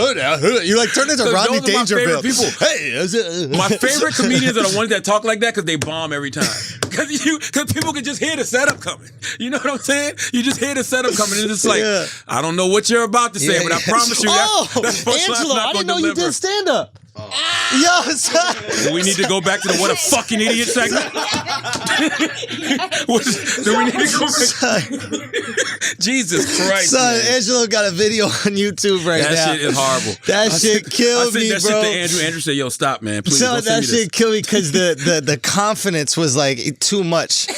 like turn into So Rodney those are my favorite Dangerfield. people. Hey, My favorite comedians are the ones that talk like that because they bomb every time. Because people can just hear the setup coming. You know what I'm saying? You just hear the setup coming, and it's like, I don't know what you're about to say, but I promise you, that's Angelo, I didn't know you did stand up. Yo, son. Do we need to go back to the what a fucking idiot segment? Do we need to go back? Jesus Christ, son, man. Angelo got a video on YouTube right now. That shit is horrible. That shit killed me, bro. I sent that shit to Andrew. Andrew said, "Yo, stop, man. Please." So that shit killed me because the confidence was like too much.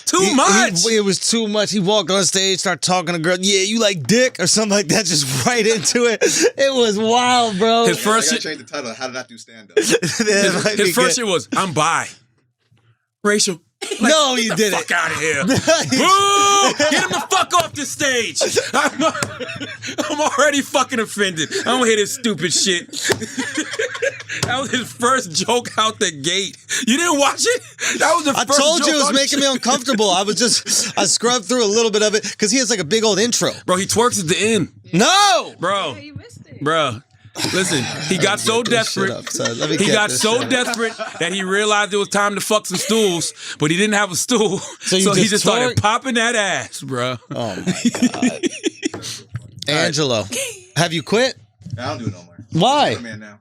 Too much. It was too much. He walked on stage, started talking to girl. Yeah, you like dick or something like that. Just right into it. It was wild, bro. His first I shit. gotta change the title. How did I do stand up? His first shit was, "I'm bi, racial." Like, no, you didn't. Fuck out of here. Boo! Get him the fuck off the stage. I'm already fucking offended. I don't hear this stupid shit. That was his first joke out the gate. You didn't watch it? That was the first joke. I told you it was making me uncomfortable. I scrubbed through a little bit of it because he has like a big old intro. Bro, he twerks at the end. No! Bro. You missed it. Bro. Listen, he got so desperate. He got so desperate that he realized it was time to fuck some stools, but he didn't have a stool, so he just started popping that ass, bro. Oh my god, Angelo, have you quit? I don't do it no more. Why? I'm a man now.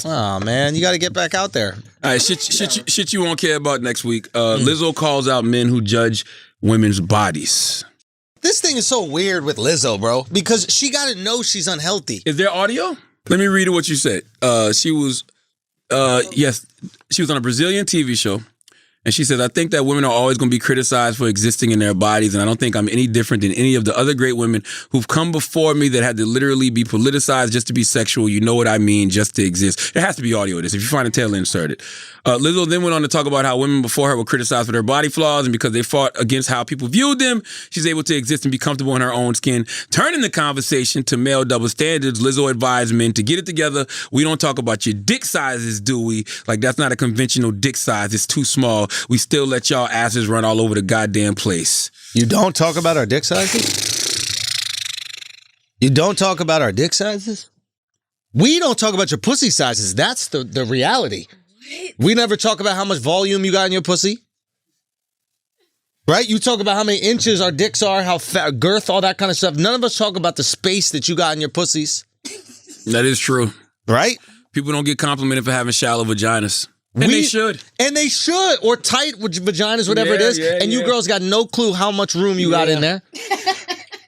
Oh man, you got to get back out there. All right, shit you won't care about next week. Lizzo calls out men who judge women's bodies. This thing is so weird with Lizzo, bro, because she got to know she's unhealthy. Is there audio? Let me read what you said. She was on a Brazilian TV show, and she says, "I think that women are always going to be criticized for existing in their bodies, and I don't think I'm any different than any of the other great women who've come before me that had to literally be politicized just to be sexual. You know what I mean? Just to exist." There has to be audio of this. If you find a tail, insert it. Lizzo then went on to talk about how women before her were criticized for their body flaws, and because they fought against how people viewed them, she's able to exist and be comfortable in her own skin. Turning the conversation to male double standards, Lizzo advised men to get it together. We don't talk about your dick sizes, do we? Like, that's not a conventional dick size. It's too small. We still let y'all asses run all over the goddamn place. You don't talk about our dick sizes? You don't talk about our dick sizes? We don't talk about your pussy sizes. That's the reality. We never talk about how much volume you got in your pussy. Right? You talk about how many inches our dicks are, how fat, girth, all that kind of stuff. None of us talk about the space that you got in your pussies. That is true. Right? People don't get complimented for having shallow vaginas. And they should. And they should. Or tight vaginas, whatever it is. You girls got no clue how much room you got in there.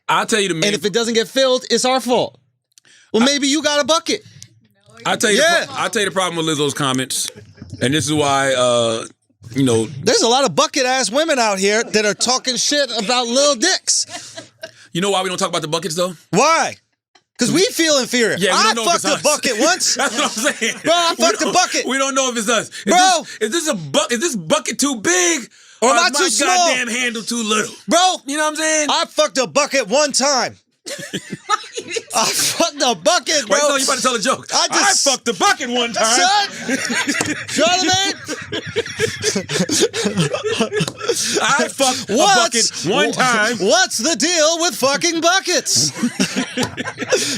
I'll tell you the main... And if it doesn't get filled, it's our fault. Well, maybe you got a bucket. I'll tell you the problem with Lizzo's comments. And this is why, there's a lot of bucket-ass women out here that are talking shit about little dicks. You know why we don't talk about the buckets, though? Why? Because we feel inferior. Yeah, I fucked a bucket once. That's what I'm saying. Bro, I fucked a bucket. We don't know if it's us. Is this bucket too big? Or am am I is too my small? goddamn handle too little? Bro, you know what I'm saying? I fucked a bucket one time. I fucked a bucket, bro. Wait, so you about to tell a joke? I fucked a bucket one time. Charlamagne? I fucked a bucket one time. What's the deal with fucking buckets?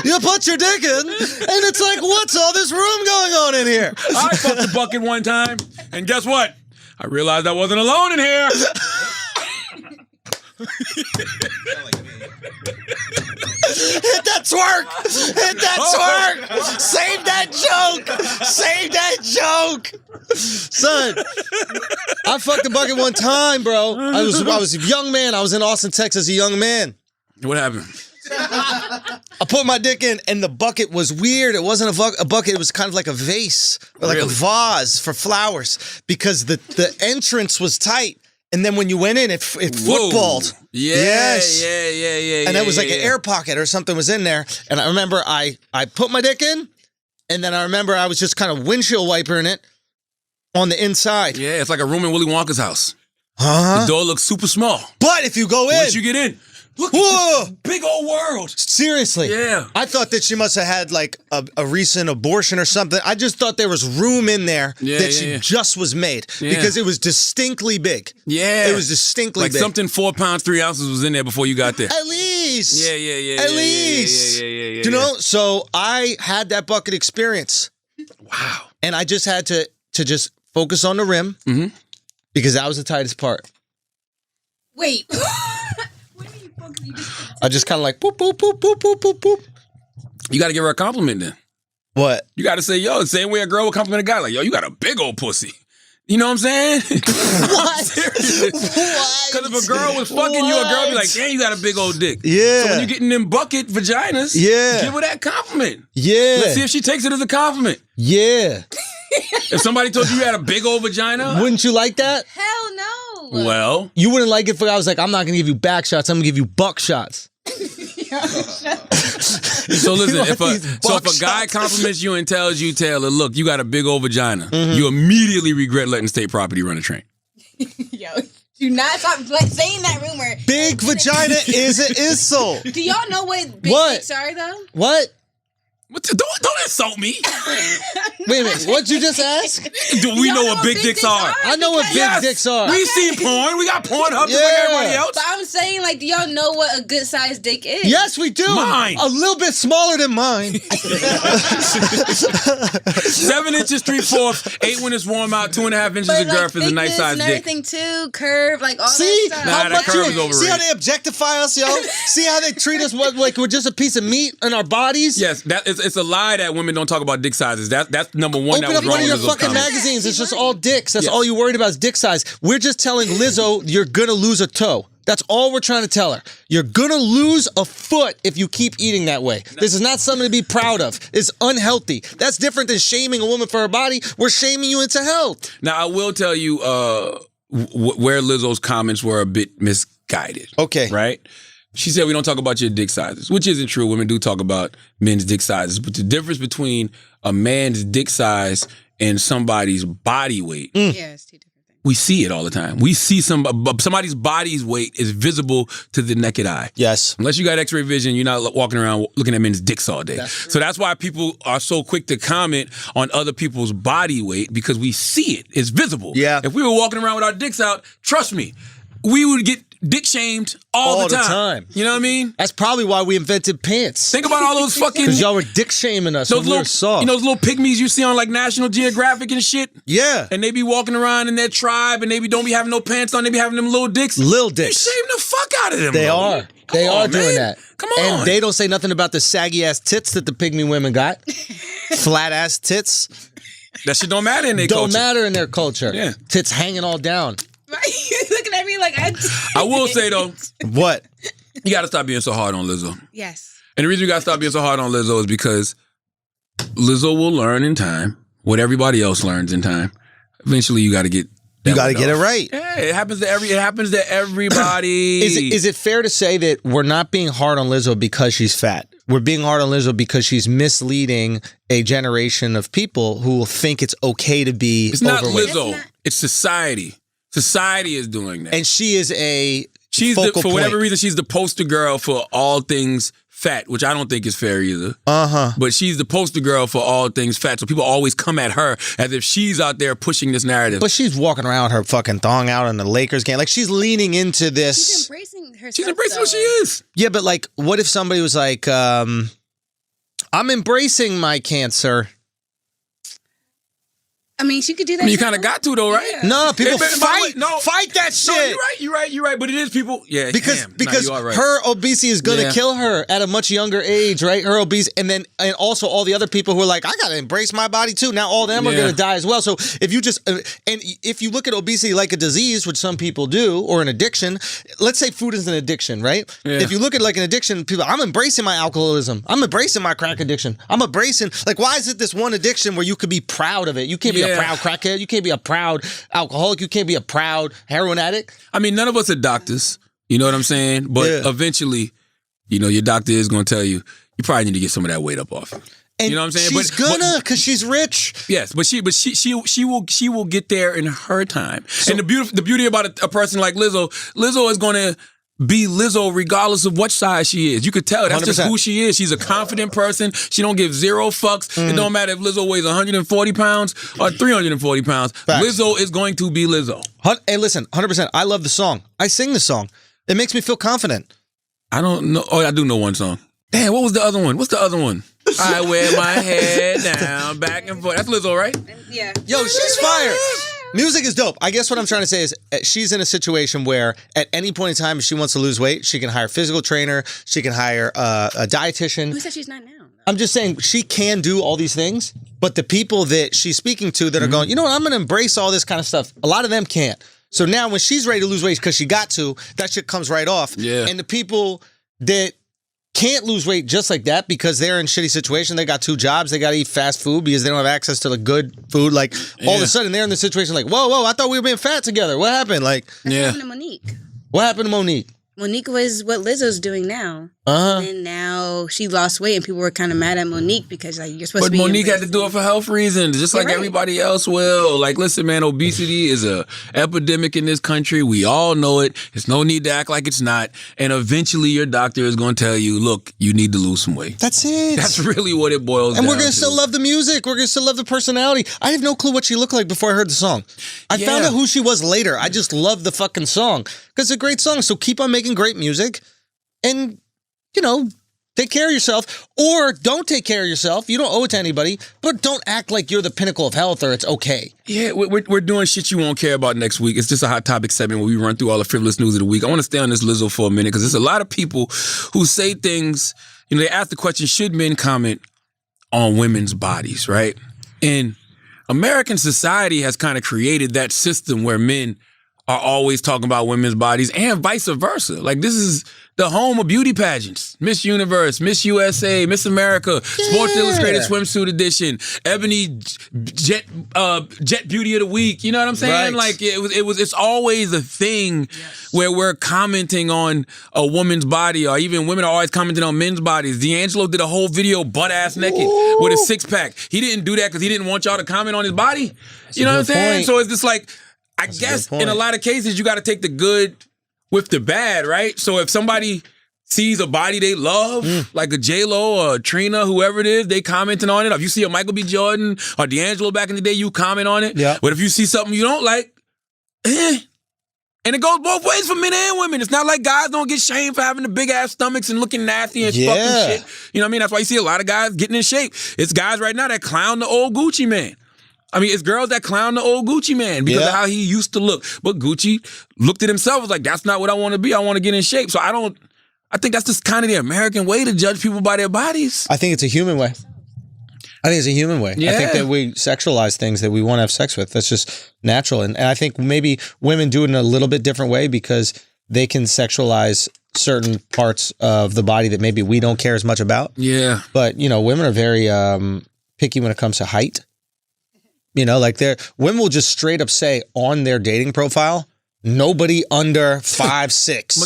You put your dick in, and it's like, what's all this room going on in here? I fucked a bucket one time, and guess what? I realized I wasn't alone in here. Hit that twerk! Hit that twerk! Save that joke! Save that joke! Son, I fucked a bucket one time, bro. I was a young man. I was in Austin, Texas, a young man. What happened? I put my dick in, and the bucket was weird. It wasn't a bucket. It was kind of like a vase or like a vase for flowers because the entrance was tight. And then when you went in, it footballed. Yeah, yes. Yeah. And it was like an air pocket or something was in there. And I remember I put my dick in, and then I remember I was just kind of windshield wipering it on the inside. Yeah, it's like a room in Willy Wonka's house. Huh? The door looks super small. But if you go in. Once you get in, look at this big old world. Seriously. Yeah. I thought that she must have had like a recent abortion or something. I just thought there was room in there that she just was made because it was distinctly big. Yeah. It was distinctly big. Like something 4 pounds, 3 ounces was in there before you got there. At least. Yeah. At least. Yeah. You know, so I had that bucket experience. Wow. And I just had to just focus on the rim. Mm-hmm. Because that was the tightest part. Wait. What do you focus? You just I just kind of like boop, boop, boop, boop, boop, boop, boop. You got to give her a compliment then. What? You got to say, yo, the same way a girl would compliment a guy, like, yo, you got a big old pussy. You know what I'm saying? What? Because if a girl was fucking you, a girl would be like, damn, you got a big old dick. Yeah. So when you're getting them bucket vaginas, Yeah. give her that compliment. Yeah. Let's see if she takes it as a compliment. Yeah. If somebody told you you had a big old vagina, Wouldn't you like that? hell no. well, You wouldn't like it if I was like, I'm not gonna give you back shots, I'm gonna give you buck shots. so listen, want if these a buck guy shots? compliments you and tells you, Taylor, look, you got a big old vagina, Mm-hmm. you immediately regret letting state property run a train. Yo, do not stop saying that rumor. Big vagina is an insult. Do y'all know what big What? dicks are though? What? Don't insult me. Wait a minute, what'd you just ask? Do we Y'all know what big dicks are? I know what big Yes. dicks are. We've seen porn. We got porn just like Yeah. everybody else. But I'm saying, like, do y'all know what a good sized dick is? Yes, we do. Mine. A little bit smaller than mine. 7 inches, 3/4, 8 when it's warm out, 2.5 inches But of like girth is a nice thickness size and dick. everything too, curve, like all See that stuff. Nah, how that much curve is see how overrated. they objectify us, yo? See how they treat us like we're just a piece of meat in our bodies? Yes, it's a lie that women don't talk about dick sizes. That's number one. Open that was up wrong one of with your Lizzo's fucking comment. magazines. It's just all dicks. That's Yes. all you're worried about is dick size. We're just telling Lizzo you're gonna lose a toe. That's all we're trying to tell her. You're gonna lose a foot if you keep eating that way. This is not something to be proud of. It's unhealthy. That's different than shaming a woman for her body. We're shaming you into health. Now I will tell you where Lizzo's comments were a bit misguided. Okay. Right? She said we don't talk about your dick sizes, which isn't true. Women do talk about men's dick sizes, but the difference between a man's dick size and somebody's body weight, Yeah, it's two different things. we see it all the time. We see somebody's body's weight is visible to the naked eye. Yes. Unless you got X-ray vision, you're not walking around looking at men's dicks all day. So that's why people are so quick to comment on other people's body weight, because we see it. It's visible. Yeah. If we were walking around with our dicks out, trust me, we would get dick shamed all the time. You know what I mean? That's probably why we invented pants. Think about all those fucking... Because y'all were dick shaming us when those we were little, soft. you know, those little pygmies you see on like National Geographic and shit? Yeah. And they be walking around in their tribe and they don't be having no pants on. They be having them little dicks. Lil They dicks. shame the fuck out of them. They bro. are. Come They on, are doing man. that. Come on. And they don't say nothing about the saggy ass tits that the pygmy women got. Flat ass tits. That shit don't matter in their Don't culture. matter in their culture. Yeah. Tits hanging all down. Right? You're looking at me like I will say though, What? you got to stop being so hard on Lizzo. Yes. And the reason you got to stop being so hard on Lizzo is because Lizzo will learn in time what everybody else learns in time. Eventually, you got to get. You got to get it right. Yeah, it happens to everybody. Is it fair to say that we're not being hard on Lizzo because she's fat? We're being hard on Lizzo because she's misleading a generation of people who will think it's okay to be It's not overweight. Lizzo. It's society. Society is doing that. And she is a She's focal for whatever point. reason, she's the poster girl for all things fat, which I don't think is fair either. Uh-huh. But she's the poster girl for all things fat. So people always come at her as if she's out there pushing this narrative. But she's walking around with her fucking thong out in the Lakers game. Like, she's leaning into this. She's embracing herself. She's embracing what she though. is. Yeah, but like, what if somebody was like, I'm embracing my cancer. I mean, she could do that. I mean, you kind of got to though, right? Yeah. No, people By the way, fight. Fight that shit. No, you're right. But it is people. Yeah, Because damn. Nah, you are right. her obesity is gonna Yeah. kill her at a much younger age, right? Her obese, and also all the other people who are like, I gotta embrace my body too. Now all of them are Yeah. gonna die as well. So if you just and if you look at obesity like a disease, which some people do, or an addiction, let's say food is an addiction, right? Yeah. If you look at like an addiction, people, I'm embracing my alcoholism. I'm embracing my crack addiction. I'm embracing like, why is it this one addiction where you could be proud of it? You can't be a Yeah. proud crackhead. You can't be a proud alcoholic. You can't be a proud heroin addict. I mean, none of us are doctors. You know what I'm saying? But Yeah. eventually, you know, your doctor is going to tell you, you probably need to get some of that weight up off you. And You know what I'm saying? She's gonna, because she's rich. Yes, but she will get there in her time. And the beauty about a person like Lizzo is going to be Lizzo regardless of what size she is. You could tell that's just 100%. who she is. She's a confident person. She don't give zero fucks. It don't matter if Lizzo weighs 140 pounds or 340 pounds. Facts. Lizzo is going to be Lizzo. Hey, listen, 100%. I love the song. I sing the song. It makes me feel confident. I don't know. Oh, I do know one song. Damn, what was the other one? What's the other one? I wear my head down, back and forth. That's Lizzo, right? Yeah. Yo, she's fire. Music is dope. I guess what I'm trying to say is she's in a situation where at any point in time, if she wants to lose weight, she can hire a physical trainer. She can hire a dietitian. Who said she's not now? I'm just saying she can do all these things, but the people that she's speaking to that are going, you know what, I'm going to embrace all this kind of stuff. A lot of them can't. So now when she's ready to lose weight because she got to, that shit comes right off. Yeah. And the people that can't lose weight just like that because they're in shitty situation, they got 2 jobs, they got to eat fast food because they don't have access to the good food. Like all of a sudden they're in the situation like, whoa, I thought we were being fat together. What happened? Like, What happened to Monique? What happened to Monique? Monique was what Lizzo's doing now. And now she lost weight, and people were kind of mad at Monique because like you're supposed to be. But Monique had to do it for health reasons, just like everybody else will. Like, listen, man, obesity is a epidemic in this country. We all know it. There's no need to act like it's not. And eventually, your doctor is going to tell you, look, you need to lose some weight. That's it. That's really what it boils down to. And we're going to still love the music. We're going to still love the personality. I have no clue what she looked like before I heard the song. I found out who she was later. I just love the fucking song because it's a great song. So keep on making great music and, you know, take care of yourself, or don't take care of yourself. You don't owe it to anybody, but don't act like you're the pinnacle of health or it's okay. Yeah, we're doing shit you won't care about next week. It's just a hot topic segment where we run through all the frivolous news of the week. I want to stay on this Lizzo for a minute because there's a lot of people who say things, you know, they ask the question, should men comment on women's bodies, right? And American society has kind of created that system where men are always talking about women's bodies and vice versa. Like, this is the home of beauty pageants. Miss Universe, Miss USA, Miss America, Sports Illustrated Swimsuit Edition, Ebony Jet Beauty of the Week. You know what I'm saying? Right. Like, it's always a thing where we're commenting on a woman's body, or even women are always commenting on men's bodies. D'Angelo did a whole video butt-ass naked with a 6-pack. He didn't do that because he didn't want y'all to comment on his body. You know what I'm saying? point. So it's just like, I guess in a lot of cases, you got to take the good with the bad, right? So if somebody sees a body they love, like a J-Lo or a Trina, whoever it is, they commenting on it. If you see a Michael B. Jordan or D'Angelo back in the day, you comment on it. Yeah. But if you see something you don't like, and it goes both ways for men and women. It's not like guys don't get shamed for having the big-ass stomachs and looking nasty and fucking shit. You know what I mean? That's why you see a lot of guys getting in shape. It's guys right now that clown the old Gucci man. I mean, it's girls that clown the old Gucci man because of how he used to look. But Gucci looked at himself and was like, that's not what I want to be. I want to get in shape. So I think that's just kind of the American way to judge people by their bodies. I think it's a human way. I think it's a human way. Yeah. I think that we sexualize things that we want to have sex with. That's just natural. And I think maybe women do it in a little bit different way because they can sexualize certain parts of the body that maybe we don't care as much about. Yeah. But, you know, women are very picky when it comes to height. You know, like women will just straight up say on their dating profile, nobody under 5'6".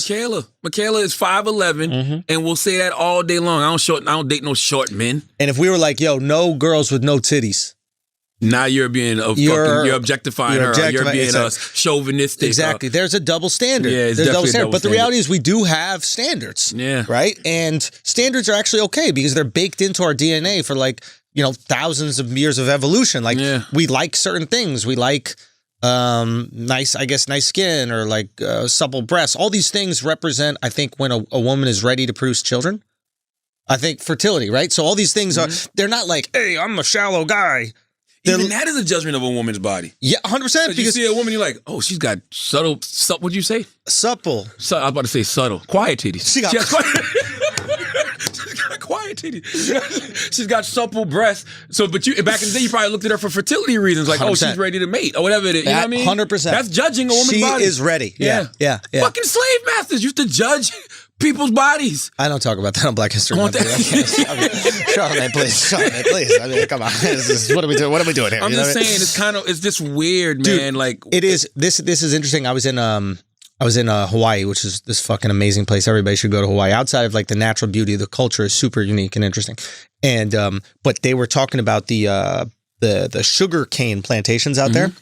Michaela is 5'11", and we'll say that all day long. I don't date no short men. And if we were like, yo, no girls with no titties. Now you're being you're objectifying her. Or you're being chauvinistic. Exactly. There's a double standard. Yeah, there's a double standard. But the reality is we do have standards. Yeah. Right? And standards are actually okay because they're baked into our DNA for like, you know, thousands of years of evolution. Like we like certain things. We like nice skin or like supple breasts. All these things represent, I think, when a woman is ready to produce children. I think fertility, right? So all these things are, they're not like, hey, I'm a shallow guy. Even that is a judgment of a woman's body. Yeah, 100%. Because you see a woman, you're like, oh, she's got subtle, what'd you say? Supple. I was about to say subtle. Quiet titties. She got quiet titties. She's got supple breasts. So, but you back in the day, you probably looked at her for fertility reasons, like, 100%. Oh, she's ready to mate or whatever it is. You know what I mean? 100%. That's judging a woman's body. She is ready. Yeah. Fucking slave masters used to judge people's bodies. I don't talk about that on Black History Month. Charlamagne, please. I mean, come on. What are we doing? What are we doing here? I'm just saying, it's just weird, man. Dude, like it is. This is interesting. I was in Hawaii, which is this fucking amazing place. Everybody should go to Hawaii. Outside of like the natural beauty, the culture is super unique and interesting. And but they were talking about the sugar cane plantations out there,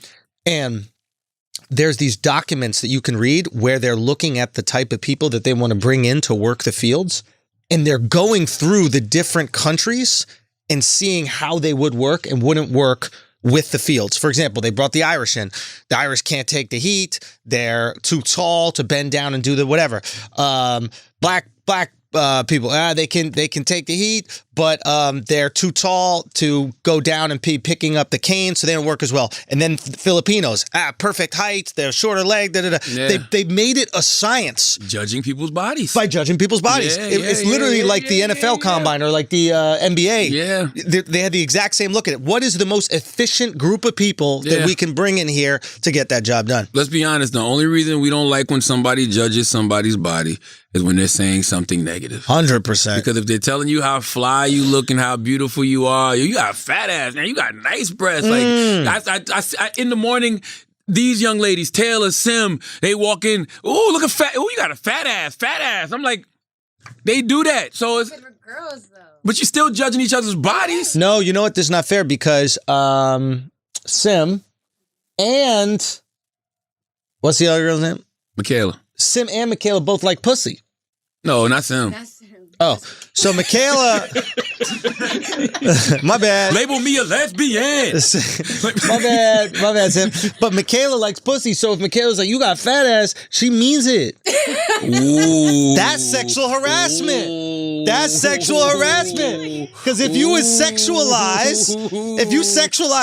and there's these documents that you can read where they're looking at the type of people that they want to bring in to work the fields, and they're going through the different countries and seeing how they would work and wouldn't work with the fields. For example, they brought the Irish in. The Irish can't take the heat. They're too tall to bend down and do the whatever. Black people. They can take the heat, but they're too tall to go down and picking up the cane, so they don't work as well. And then Filipinos, perfect height, they're shorter leg. Yeah. They made it a science Judging people's bodies. by judging people's bodies. It's literally like the NFL combine or like the NBA. Yeah. They had the exact same look at it. What is the most efficient group of people that we can bring in here to get that job done? Let's be honest. The only reason we don't like when somebody judges somebody's body is when they're saying something negative. 100%. Because if they're telling you how fly you look and how beautiful you are, you got a fat ass, man. You got nice breasts. Like I in the morning, these young ladies, Taylor, Sim, they walk in. Oh, look at fat. Oh, you got a fat ass. I'm like, they do that. So it's girls though. but you're still judging each other's bodies. No, you know what? This is not fair because Sim and what's the other girl's name? Michaela. Sim and Michaela both like pussy. No, not Sim. That's him. Oh, so Michaela, my bad. Label me a lesbian. My bad, Sim. But Michaela likes pussy, so if Michaela's like, you got fat ass, she means it. Ooh. That's sexual harassment. That's sexual harassment. Because if you sexualize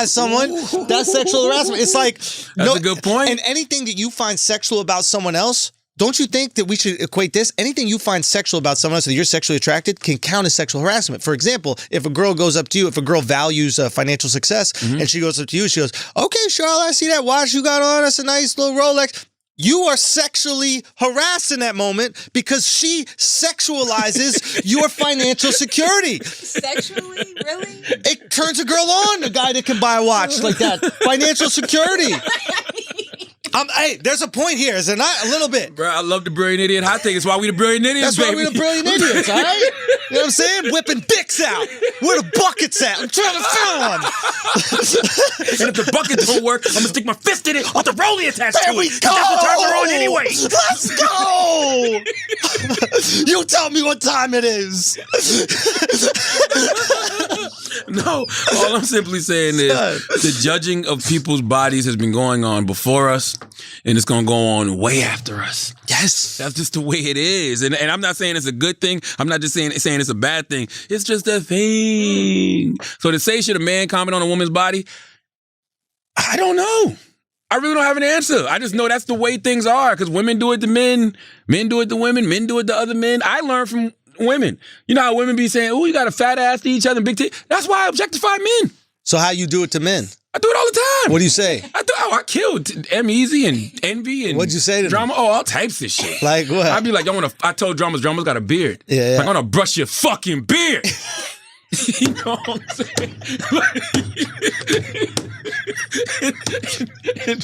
someone, that's sexual harassment. It's like, That's a good point. And anything that you find sexual about someone else, don't you think that we should equate this? Anything you find sexual about someone else that you're sexually attracted can count as sexual harassment. For example, if a girl goes up to you, if a girl values financial success, and she goes up to you, she goes, okay, Charlotte, I see that watch you got on. That's a nice little Rolex. You are sexually harassed in that moment because she sexualizes your financial security. Sexually, really? It turns a girl on, a guy that can buy a watch like that. Financial security. Hey, there's a point here, is there not? A little bit. Bro, I love the Brilliant Idiot hot take. It's why we the Brilliant Idiots, That's baby. why we're the brilliant idiots, all right? You know what I'm saying? Whipping dicks out. Where the buckets at? I'm trying to fill one. And if the bucket don't work, I'm gonna stick my fist in it with the rollie attached There to we it. go. That's what turns her on anyway. Let's go. You tell me what time it is. No, all I'm simply saying is the judging of people's bodies has been going on before us, and it's gonna go on way after us. Yes. That's just the way it is. And I'm not saying it's a good thing. I'm not just saying it's a bad thing. It's just a thing. So to say should a man comment on a woman's body, I don't know. I really don't have an answer. I just know that's the way things are because women do it to men, men do it to women, men do it to other men. I learned from women. You know how women be saying, oh, you got a fat ass to each other and big titties. That's why I objectify men. So how you do it to men? I do it all the time. What do you say? I killed M-Easy and Envy and What'd you say to them? Drama. Oh, all types of shit. Like what? I'd be like, I told Drama's got a beard. Yeah. Like, I'm gonna brush your fucking beard. You know what I'm saying? It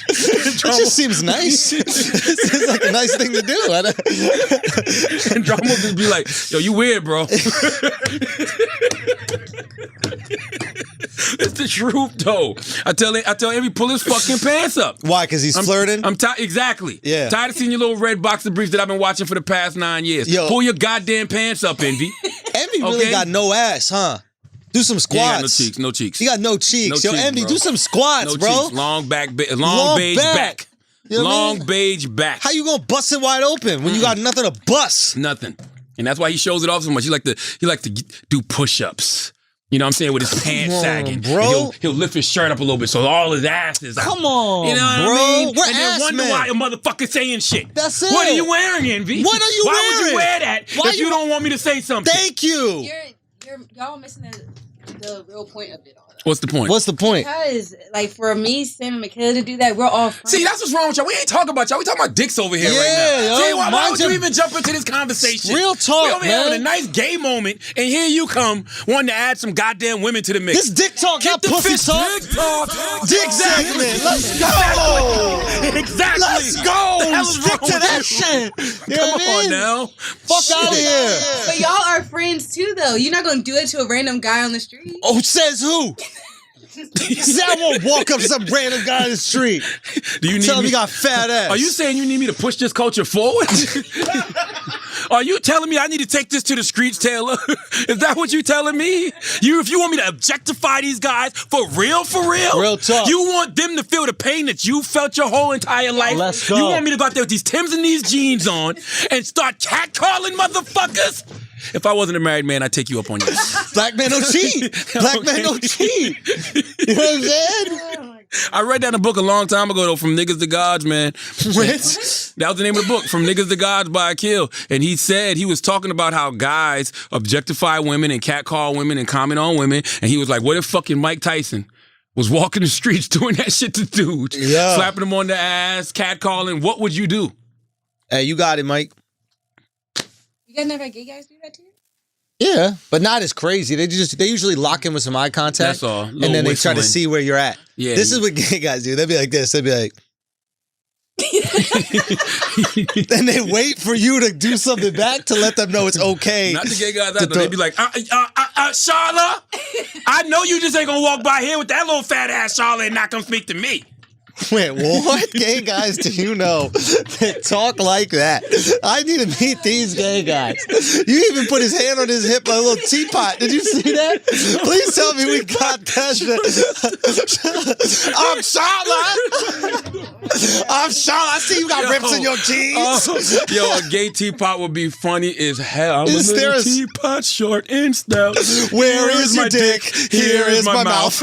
just seems nice. It seems like a nice thing to do. And Drama will just be like, yo, you weird, bro. It's the truth, though. I tell Envy, pull his fucking pants up. Why? Because he's flirting? I'm tired. Exactly. Yeah. Tired of seeing your little red boxer briefs that I've been watching for the past 9 years. Yo. Pull your goddamn pants up, Envy. Envy really got no ass, huh? Do some squats. Yeah, no cheeks, no cheeks. You got no cheeks. No Yo, cheeks, Envy, bro. do some squats, No bro. cheeks. Long beige back. You know what I Long mean? beige back. How you gonna bust it wide open when you got nothing to bust? Nothing. And that's why he shows it off so much. He like to do push-ups. You know what I'm saying? With his pants sagging. bro. And he'll lift his shirt up a little bit so all his ass is out. Come on, You know what bro. I mean? We're and then ass wonder men. why a motherfucker saying shit. That's it. What are you wearing, Envy? What are you Why would wearing? you wear that Why if you don't want me to say something? Thank you. Y'all missing the real point of it all. What's the point? What's the point? Because, like, for me, Sam, and Michaela to do that, we're all friends. See, that's what's wrong with y'all. We ain't talking about y'all. We talking about dicks over here right now. yo, See, why mind would you your- even jump into this conversation? Real talk, we over here man. having a nice gay moment, and here you come wanting to add some goddamn women to the mix. This dick talk, not pussy talk. Dick talk. Dick segment. Let's go. Exactly. Let's go. The hell is Stick wrong to with that you? shit. You know Come what I on mean? now. Fuck out of here. But y'all are friends too, though. You're not gonna do it to a random guy on the street. Oh, says who? Say I won't walk up to some random guy in the street. Do you need Tell him me? he got fat ass. Are you saying you need me to push this culture forward? Are you telling me I need to take this to the streets, Taylor? Is that what you telling me? If you want me to objectify these guys for real? Real talk. You want them to feel the pain that you felt your whole entire life? Let's go. You want me to go out there with these Timbs and these jeans on and start catcalling motherfuckers? If I wasn't a married man, I'd take you up on yours. Black man don't cheat. Black man don't cheat. You know what I'm saying? I read that in a book a long time ago, though, From Niggas to Gods, man. Which? That was the name of the book, From Niggas to Gods by Akil. And he said, he was talking about how guys objectify women and catcall women and comment on women. And he was like, what if fucking Mike Tyson was walking the streets doing that shit to dudes? Yeah. Slapping them on the ass, catcalling. What would you do? Hey, you got it, Mike. You guys never had gay guys do that to you? Yeah, but not as crazy. They usually lock in with some eye contact. That's all. And then they try to see where you're at. Yeah. This is what gay guys do. They'd be like this. They'd be like... Then they wait for you to do something back to let them know it's okay. Not the gay guys out there. They'd be like, Charlotte, I know you just ain't gonna walk by here with that little fat ass Charlotte and not come speak to me. Wait, what gay guys do you know that talk like that? I need to meet these gay guys. You even put his hand on his hip like a little teapot. Did you see that? Please tell me we got that shit. I'm Charlotte. I'm Charlotte. I see you got rips in your jeans. Yo, a gay teapot would be funny as hell. I'm Is a there little a- teapot, short and stout. Where is your dick? Here is my mouth.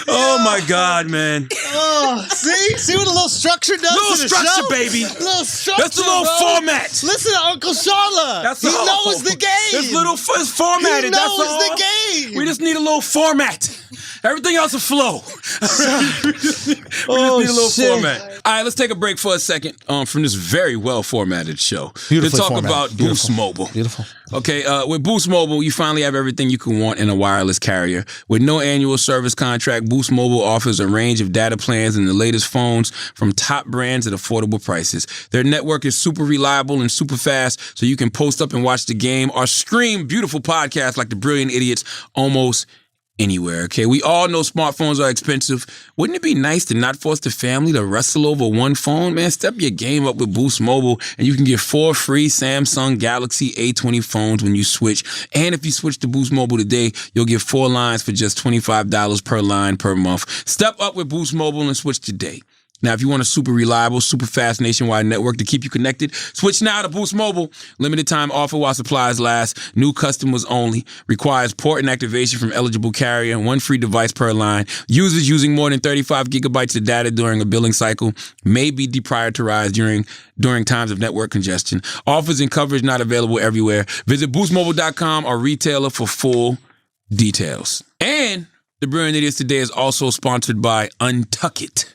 Oh my God, man. Oh, see what a little structure does Little to the structure, show? baby. Little structure, That's a little bro. format. Listen to Uncle Charlotte. He all. knows the game. It's it's formatted. He That's knows all. the game. We just need a little format. Everything else will flow. we just need a little shit. format. All right, let's take a break for a second from this very well formatted show Beautifully to talk formatted. about Beautiful. Boost Mobile. Beautiful. Okay, with Boost Mobile, you finally have everything you can want in a wireless carrier. With no annual service contract, Boost Mobile offers a range of data plans and the latest phones from top brands at affordable prices. Their network is super reliable and super fast, so you can post up and watch the game or stream beautiful podcasts like The Brilliant Idiots almost anywhere, okay? We all know smartphones are expensive. Wouldn't it be nice to not force the family to wrestle over one phone? Man, step your game up with Boost Mobile, and you can get 4 free Samsung Galaxy A20 phones when you switch. And if you switch to Boost Mobile today, you'll get 4 lines for just $25 per line per month. Step up with Boost Mobile and switch today. Now, if you want a super reliable, super fast nationwide network to keep you connected, switch now to Boost Mobile. Limited time offer while supplies last. New customers only. Requires port and activation from eligible carrier. 1 free device per line. Users using more than 35 gigabytes of data during a billing cycle may be deprioritized during times of network congestion. Offers and coverage not available everywhere. Visit boostmobile.com or retailer for full details. And The Brilliant Idiots today is also sponsored by Untuck It.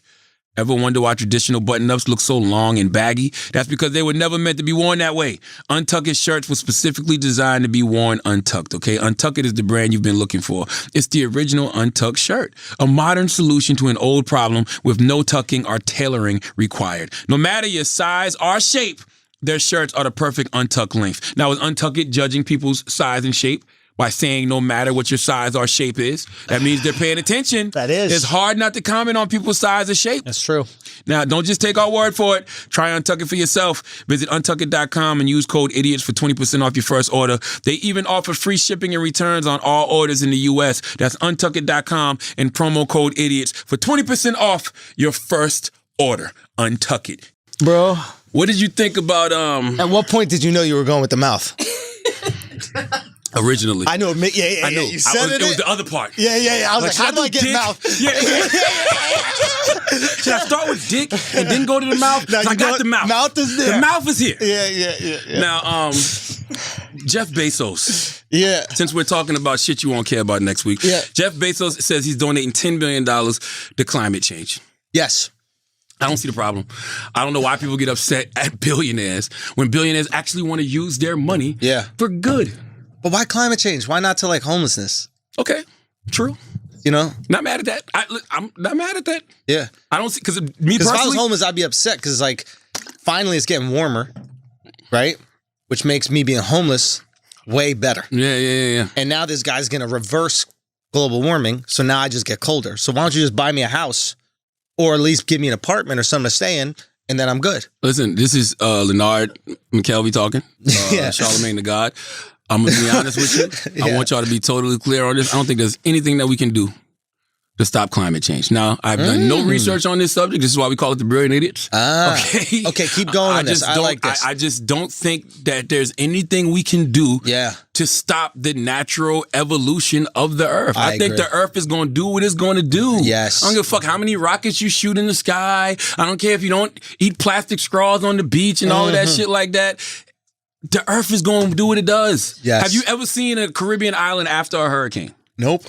Ever wonder why traditional button-ups look so long and baggy? That's because they were never meant to be worn that way. Untuck It shirts were specifically designed to be worn untucked, okay? Untuck It is the brand you've been looking for. It's the original untucked shirt, a modern solution to an old problem with no tucking or tailoring required. No matter your size or shape, their shirts are the perfect untucked length. Now, is Untuck It judging people's size and shape by saying no matter what your size or shape is? That means they're paying attention. That is. It's hard not to comment on people's size or shape. That's true. Now, don't just take our word for it. Try Untuck It for yourself. Visit untuckit.com and use code IDIOTS for 20% off your first order. They even offer free shipping and returns on all orders in the U.S. That's untuckit.com and promo code IDIOTS for 20% off your first order. Untuck It. Bro. What did you think about At what point did you know you were going with the mouth? originally? I know. Yeah. I knew. You said It was the other part. Yeah. I was like, how do I get dick? mouth? Yeah. Should I start with dick and then go to the mouth? No, I you got know the mouth. mouth is there. The mouth is here. Yeah. Now, Jeff Bezos. Yeah. Since we're talking about shit you won't care about next week, Yeah. Jeff Bezos says he's donating $10 billion to climate change. Yes. I don't see the problem. I don't know why people get upset at billionaires when billionaires actually want to use their money for good. But why climate change? Why not to like homelessness? Okay, true. You know? Not mad at that. I'm not mad at that. Yeah. I don't see, because me Because if I was personally, homeless, I'd be upset because like finally it's getting warmer, right? Which makes me being homeless way better. Yeah. And now this guy's going to reverse global warming, so now I just get colder. So why don't you just buy me a house or at least give me an apartment or something to stay in, and then I'm good. Listen, this is Leonard McKelvey talking, Charlemagne the God. I'm going to be honest with you. I want y'all to be totally clear on this. I don't think there's anything that we can do to stop climate change. Now, I've done no research on this subject. This is why we call it the Brilliant Idiots. Okay, keep going on this. I like this. I just don't think that there's anything we can do Yeah. to stop the natural evolution of the Earth. I think agree. the Earth is going to do what it's going to do. Yes. I don't give a fuck how many rockets you shoot in the sky. I don't care if you don't eat plastic straws on the beach and all of that shit like that. The Earth is going to do what it does. Yes. Have you ever seen a Caribbean island after a hurricane? Nope.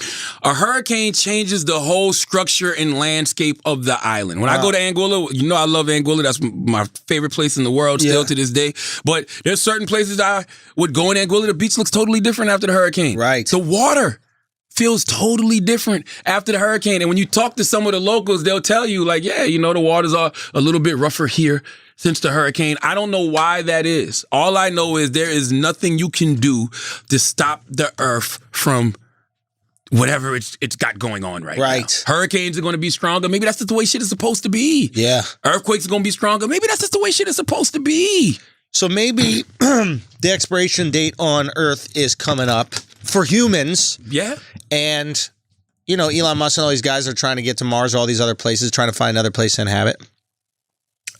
A hurricane changes the whole structure and landscape of the island. When I go to Anguilla, you know I love Anguilla. That's my favorite place in the world still to this day. But there's certain places I would go in Anguilla. The beach looks totally different after the hurricane. Right. The water feels totally different after the hurricane. And when you talk to some of the locals, they'll tell you like, yeah, you know, the waters are a little bit rougher here since the hurricane. I don't know why that is. All I know is there is nothing you can do to stop the Earth from whatever it's got going on right now. Hurricanes are going to be stronger. Maybe that's just the way shit is supposed to be. Yeah. Earthquakes are going to be stronger. Maybe that's just the way shit is supposed to be. So maybe the expiration date on Earth is coming up for humans. Yeah. And, you know, Elon Musk and all these guys are trying to get to Mars, all these other places, trying to find another place to inhabit.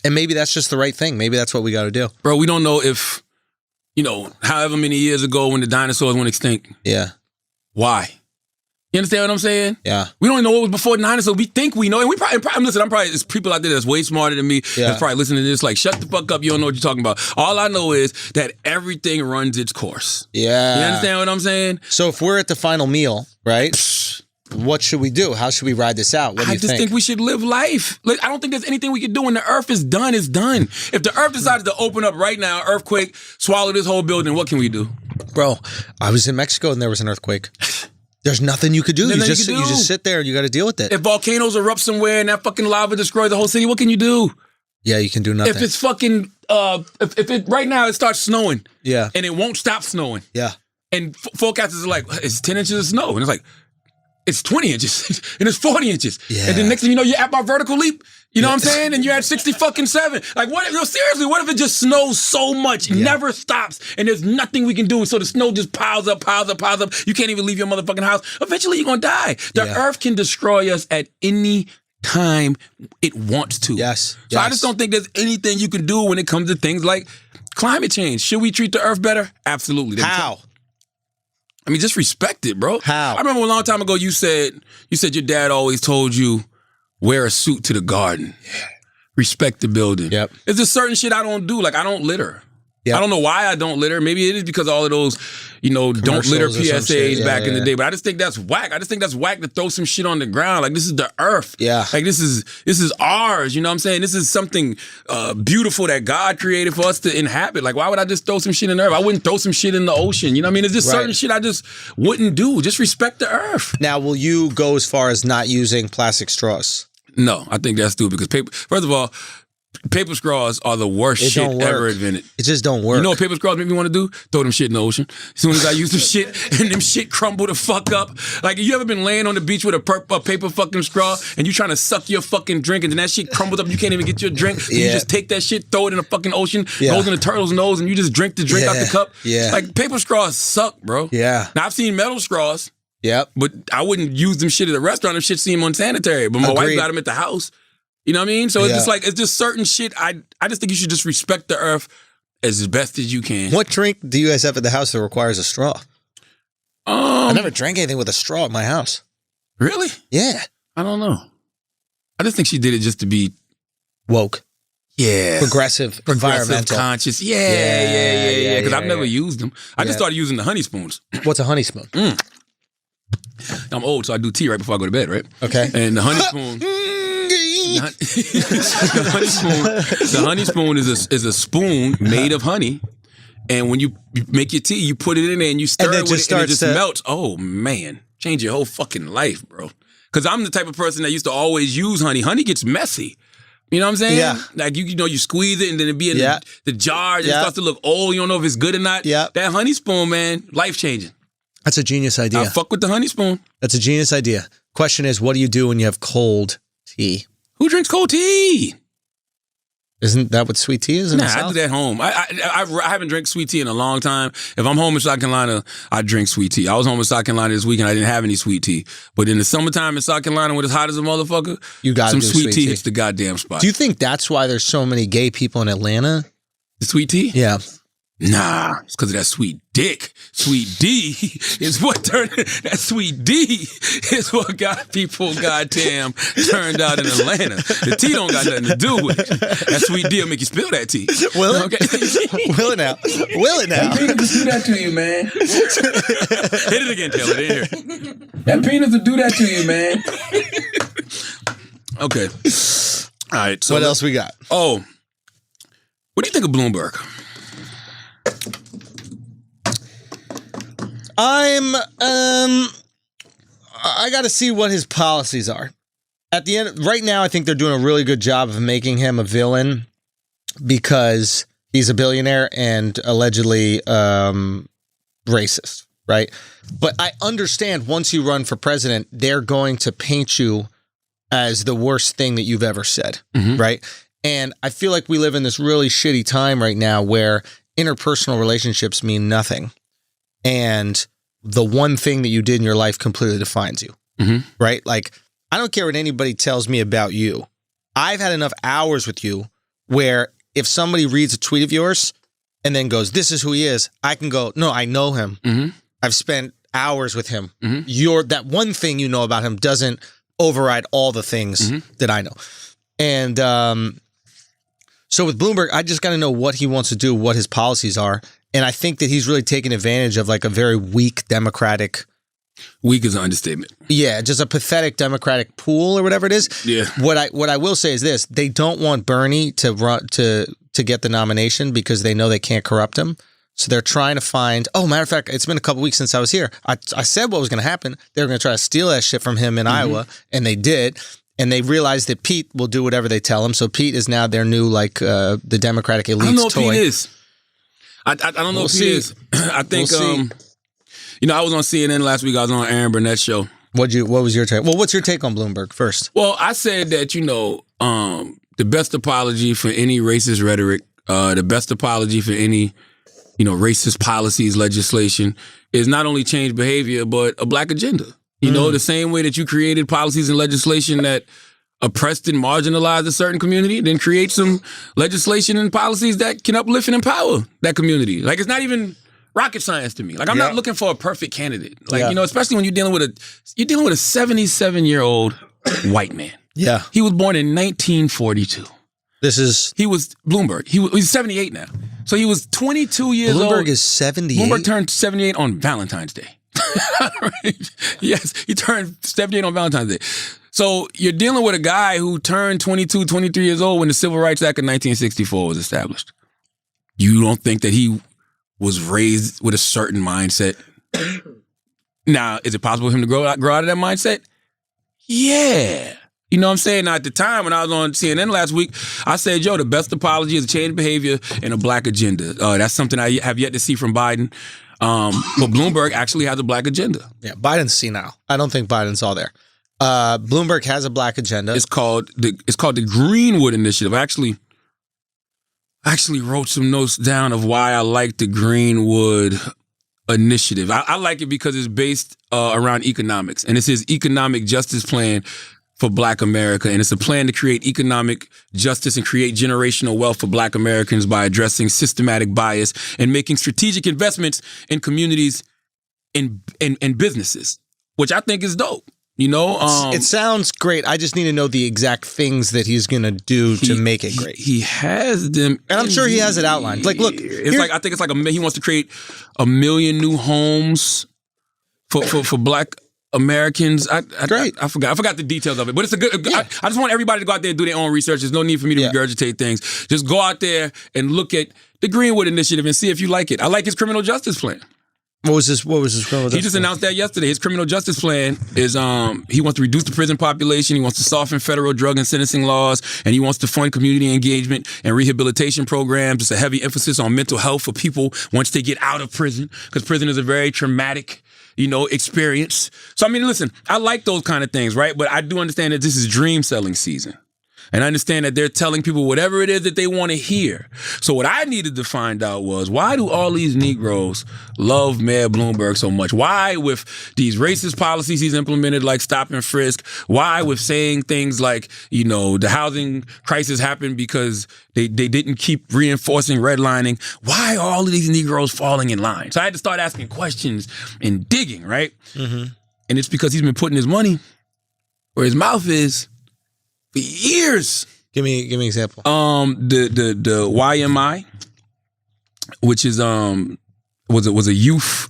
And maybe that's just the right thing. Maybe that's what we got to do. Bro, we don't know if, you know, however many years ago when the dinosaurs went extinct. Yeah. Why? You understand what I'm saying? Yeah. We don't even know what was before the dinosaurs. We think we know. And we probably listen, there's people out there that's way smarter than me that's probably listening to this like, shut the fuck up. You don't know what you're talking about. All I know is that everything runs its course. Yeah. You understand what I'm saying? So if we're at the final meal, right? What should we do? How should we ride this out? What do you I just think we should live life. Like, I don't think there's anything we can do when the Earth is done. It's done. If the Earth decided to open up right now, earthquake, swallow this whole building, what can we do? Bro, I was in Mexico and there was an earthquake. There's nothing you could do. You just sit there and you got to deal with it. If volcanoes erupt somewhere and that fucking lava destroys the whole city, what can you do? Yeah, you can do nothing. If it's fucking, if it right now it starts snowing, yeah, and it won't stop snowing, yeah, and forecasters are like, it's 10 inches of snow, and it's like, it's 20 inches, and it's 40 inches, yeah. And then next thing you know, you're at my vertical leap. You know what I'm saying? And you're at 67. Like, what if, no, seriously, what if it just snows so much, never stops, and there's nothing we can do? So the snow just piles up. You can't even leave your motherfucking house. Eventually, you're going to die. The Earth can destroy us at any time it wants to. Yes. So I just don't think there's anything you can do when it comes to things like climate change. Should we treat the Earth better? Absolutely. How? I mean, just respect it, bro. How? I remember a long time ago you said your dad always told you, wear a suit to the garden. Yeah. Respect the building. Yep. There's just certain shit I don't do. Like, I don't litter. Yep. I don't know why I don't litter. Maybe it is because all of those, you know, don't litter PSAs back in the day. But I just think that's whack. I just think that's whack to throw some shit on the ground. Like, this is the Earth. Yeah. Like, this is ours. You know what I'm saying? This is something beautiful that God created for us to inhabit. Like, why would I just throw some shit in the Earth? I wouldn't throw some shit in the ocean. You know what I mean? It's just certain shit I just wouldn't do. Just respect the Earth. Now, will you go as far as not using plastic straws? No, I think that's stupid because paper. First of all, paper straws are the worst shit ever invented. It just don't work. You know what paper straws make me want to do? Throw them shit in the ocean. As soon as I use them shit and them shit crumble the fuck up. Like, you ever been laying on the beach with a paper fucking straw and you trying to suck your fucking drink and then that shit crumbles up and you can't even get your drink. So you just take that shit, throw it in the fucking ocean, goes in the turtle's nose and you just drink the drink out the cup. Yeah. Like, paper straws suck, bro. Yeah. Now, I've seen metal straws. Yep. But I wouldn't use them shit at a restaurant. Them shit seem unsanitary. But my wife got them at the house. You know what I mean? So it's just certain shit. I just think you should just respect the Earth as best as you can. What drink do you guys have at the house that requires a straw? I never drank anything with a straw at my house. Really? Yeah. I don't know. I just think she did it just to be woke. Yeah. Progressive, environmental. Conscious. Yeah. Because I've never used them. I just started using the honey spoons. What's a honey spoon? I'm old, so I do tea right before I go to bed, right? Okay. And the honey spoon... the honey spoon is a spoon made of honey, and when you make your tea, you put it in there and you stir it with it and it just melts. Oh man, change your whole fucking life, bro. Because I'm the type of person that used to always use honey. Honey gets messy. You know what I'm saying? Yeah. Like you squeeze it and then it be in the jar. It Yeah. starts to look old. You don't know if it's good or not. Yeah. That honey spoon, man, life changing. That's a genius idea. I fuck with the honey spoon. That's a genius idea. Question is, what do you do when you have cold tea? Who drinks cold tea? Isn't that what sweet tea is in the Nah, I South? do that home. I haven't drank sweet tea in a long time. If I'm home in South Carolina, I drink sweet tea. I was home in South Carolina this weekend. I didn't have any sweet tea. But in the summertime in South Carolina, when it's hot as a motherfucker, You gotta some do sweet tea hits the goddamn spot. Do you think that's why there's so many gay people in Atlanta? The sweet tea? Yeah. Nah, it's because of that sweet dick. Sweet D is what turned that sweet D is what got people goddamn turned out in Atlanta. The tea don't got nothing to do with it. That sweet D will make you spill that tea. Will it? Okay. Will it now? Will it now? Penis will do that to you, man. Hit it again, Taylor. They didn't hear it. That penis will do that to you, man. Okay. All right. So What else we got? Oh, what do you think of Bloomberg? I got to see what his policies are. At the end, right now, I think they're doing a really good job of making him a villain because he's a billionaire and allegedly racist, right? But I understand once you run for president, they're going to paint you as the worst thing that you've ever said, right? And I feel like we live in this really shitty time right now where interpersonal relationships mean nothing. And the one thing that you did in your life completely defines you, right? Like, I don't care what anybody tells me about you. I've had enough hours with you where if somebody reads a tweet of yours and then goes, this is who he is, I can go, no, I know him. I've spent hours with him. That one thing you know about him doesn't override all the things that I know. And so with Bloomberg, I just got to know what he wants to do, what his policies are. And I think that he's really taking advantage of like a very weak Democratic. Weak is an understatement. Yeah, just a pathetic Democratic pool or whatever it is. Yeah. What I will say is this: they don't want Bernie to run to get the nomination because they know they can't corrupt him. So they're trying to find. Oh, matter of fact, it's been a couple weeks since I was here. I said what was going to happen. They were going to try to steal that shit from him in Iowa, and they did. And they realized that Pete will do whatever they tell him. So Pete is now their new the Democratic elite's I don't know toy. if Pete is. I don't know if Pete is. I think I was on CNN last week. I was on Aaron Burnett's show. What was your take? Well, what's your take on Bloomberg first? Well, I said that the best apology for any racist rhetoric, the best apology for any racist policies, legislation is not only change behavior but a black agenda. The same way that you created policies and legislation that oppressed and marginalized a certain community, then create some legislation and policies that can uplift and empower that community. Like, it's not even rocket science to me. Like, I'm not looking for a perfect candidate. Like, especially when you're dealing with a 77-year-old white man. Yeah. He was born in 1942. He was Bloomberg. He's 78 now. So he was 22 years old. Bloomberg is 78? Bloomberg turned 78 on Valentine's Day. Right? Yes, he turned 78 on Valentine's Day. So you're dealing with a guy who turned 22, 23 years old when the Civil Rights Act of 1964 was established. You don't think that he was raised with a certain mindset? Now, is it possible for him to grow out of that mindset? Yeah. You know what I'm saying? Now, at the time when I was on CNN last week, I said, the best apology is a change behavior and a black agenda. That's something I have yet to see from Biden. But Bloomberg actually has a black agenda. Yeah, Biden's senile. I don't think Biden's all there. Bloomberg has a black agenda. It's called the Greenwood Initiative. I actually wrote some notes down of why I like the Greenwood Initiative. I like it because it's based around economics, and it's his economic justice plan for Black America, and it's a plan to create economic justice and create generational wealth for Black Americans by addressing systematic bias and making strategic investments in communities and businesses, which I think is dope. It sounds great. I just need to know the exact things that he's going to do to make it great. He has them, and I'm sure he has it outlined. Like, look, I think it's like he wants to create 1 million new homes for Black Americans. Great. I forgot the details of it, but it's a good. I just want everybody to go out there and do their own research. There's no need for me to regurgitate things. Just go out there and look at the Greenwood Initiative and see if you like it. I like his criminal justice plan. What was this? He just announced that yesterday. His criminal justice plan is he wants to reduce the prison population. He wants to soften federal drug and sentencing laws, and he wants to fund community engagement and rehabilitation programs. It's a heavy emphasis on mental health for people once they get out of prison, because prison is a very traumatic, experience. So I mean, listen, I like those kind of things, right? But I do understand that this is dream selling season. And I understand that they're telling people whatever it is that they want to hear. So what I needed to find out was, why do all these Negroes love Mayor Bloomberg so much? Why, with these racist policies he's implemented, like stop and frisk? Why, with saying things like, the housing crisis happened because they didn't keep reinforcing redlining? Why are all of these Negroes falling in line? So I had to start asking questions and digging, right? Mm-hmm. And it's because he's been putting his money where his mouth is for years. Give me an example. The YMI, which is was a youth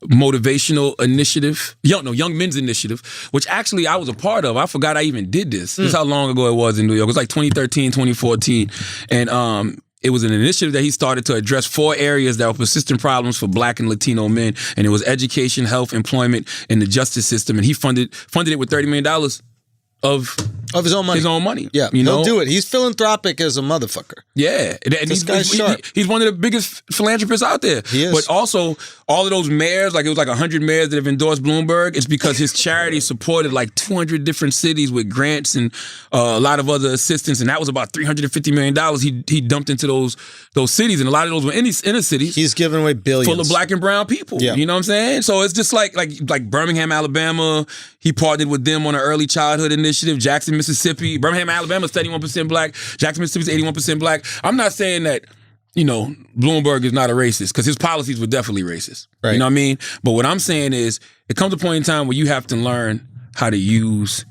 motivational initiative, young men's initiative, which actually I was a part of. I forgot I even did this. This is how long ago it was in New York. It was like 2013, 2014, and it was an initiative that he started to address 4 areas that were persistent problems for Black and Latino men, and it was education, health, employment, and the justice system. And he funded it with $30 million of his own money. His own money. Yeah, he'll do it. He's philanthropic as a motherfucker. Yeah. And this guy's sharp. He's one of the biggest philanthropists out there. He is. But also, all of those mayors, like it was like 100 mayors that have endorsed Bloomberg, it's because his charity supported like 200 different cities with grants and a lot of other assistance. And that was about $350 million he dumped into those cities. And a lot of those were inner cities. He's giving away billions. Full of Black and brown people. Yeah. You know what I'm saying? So it's just like Birmingham, Alabama. He partnered with them on an early childhood initiative. Jackson, Mississippi. Birmingham, Alabama is 31% Black. Jackson, Mississippi is 81% Black. I'm not saying that, Bloomberg is not a racist, because his policies were definitely racist. Right. You know what I mean? But what I'm saying is, it comes a point in time where you have to learn how to use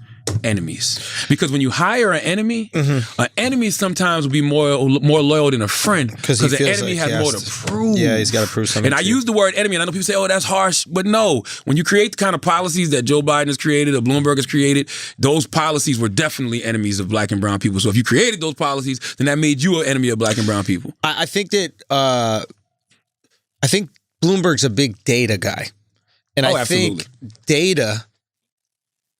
enemies. Because when you hire an enemy, an enemy sometimes will be more loyal than a friend, because the enemy has more to prove. Yeah, he's got to prove something. And I use the word enemy, and I know people say, oh, that's harsh. But no, when you create the kind of policies that Joe Biden has created or Bloomberg has created, those policies were definitely enemies of Black and brown people. So if you created those policies, then that made you an enemy of Black and brown people. I think that I think Bloomberg's a big data guy. And I think data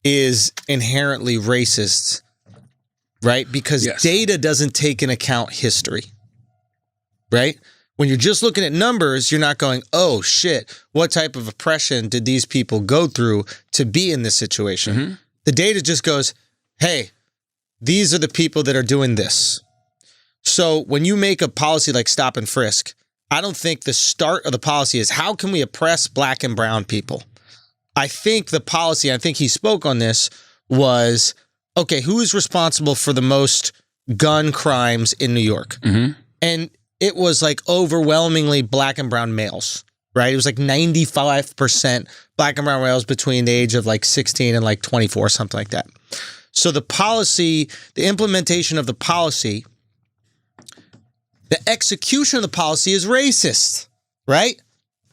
is inherently racist, right? Because data doesn't take into account history, right? When you're just looking at numbers, you're not going, oh shit, what type of oppression did these people go through to be in this situation? Mm-hmm. The data just goes, hey, these are the people that are doing this. So when you make a policy like stop and frisk, I don't think the start of the policy is how can we oppress Black and brown people? I think the policy, I think he spoke on this, was, okay, who is responsible for the most gun crimes in New York? Mm-hmm. And it was like overwhelmingly Black and brown males, right? It was like 95% Black and brown males between the age of like 16 and like 24, something like that. So the policy, the implementation of the policy, the execution of the policy is racist, right?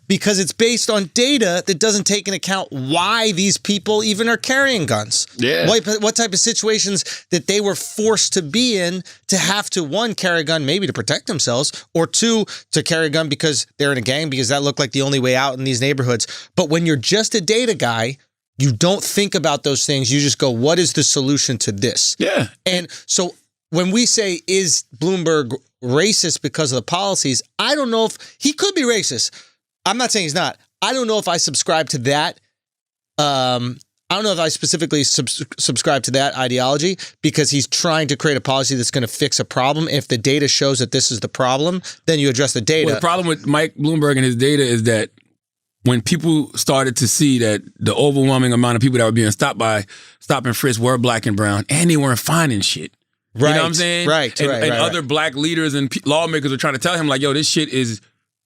Because it's based on data that doesn't take into account why these people even are carrying guns. Yeah. What type of situations that they were forced to be in to have to, 1, carry a gun maybe to protect themselves, or 2, to carry a gun because they're in a gang, because that looked like the only way out in these neighborhoods. But when you're just a data guy, you don't think about those things. You just go, what is the solution to this? Yeah. And so when we say, is Bloomberg racist because of the policies, I don't know if he could be racist. I'm not saying he's not. I don't know if I subscribe to that. I don't know if I specifically subscribe to that ideology, because he's trying to create a policy that's going to fix a problem. If the data shows that this is the problem, then you address the data. Well, the problem with Mike Bloomberg and his data is that when people started to see that the overwhelming amount of people that were being stopped by stop and frisk were Black and brown, and they weren't finding shit. Right. You know what I'm saying? Right. And other Black leaders and lawmakers are trying to tell him, like, yo, this shit is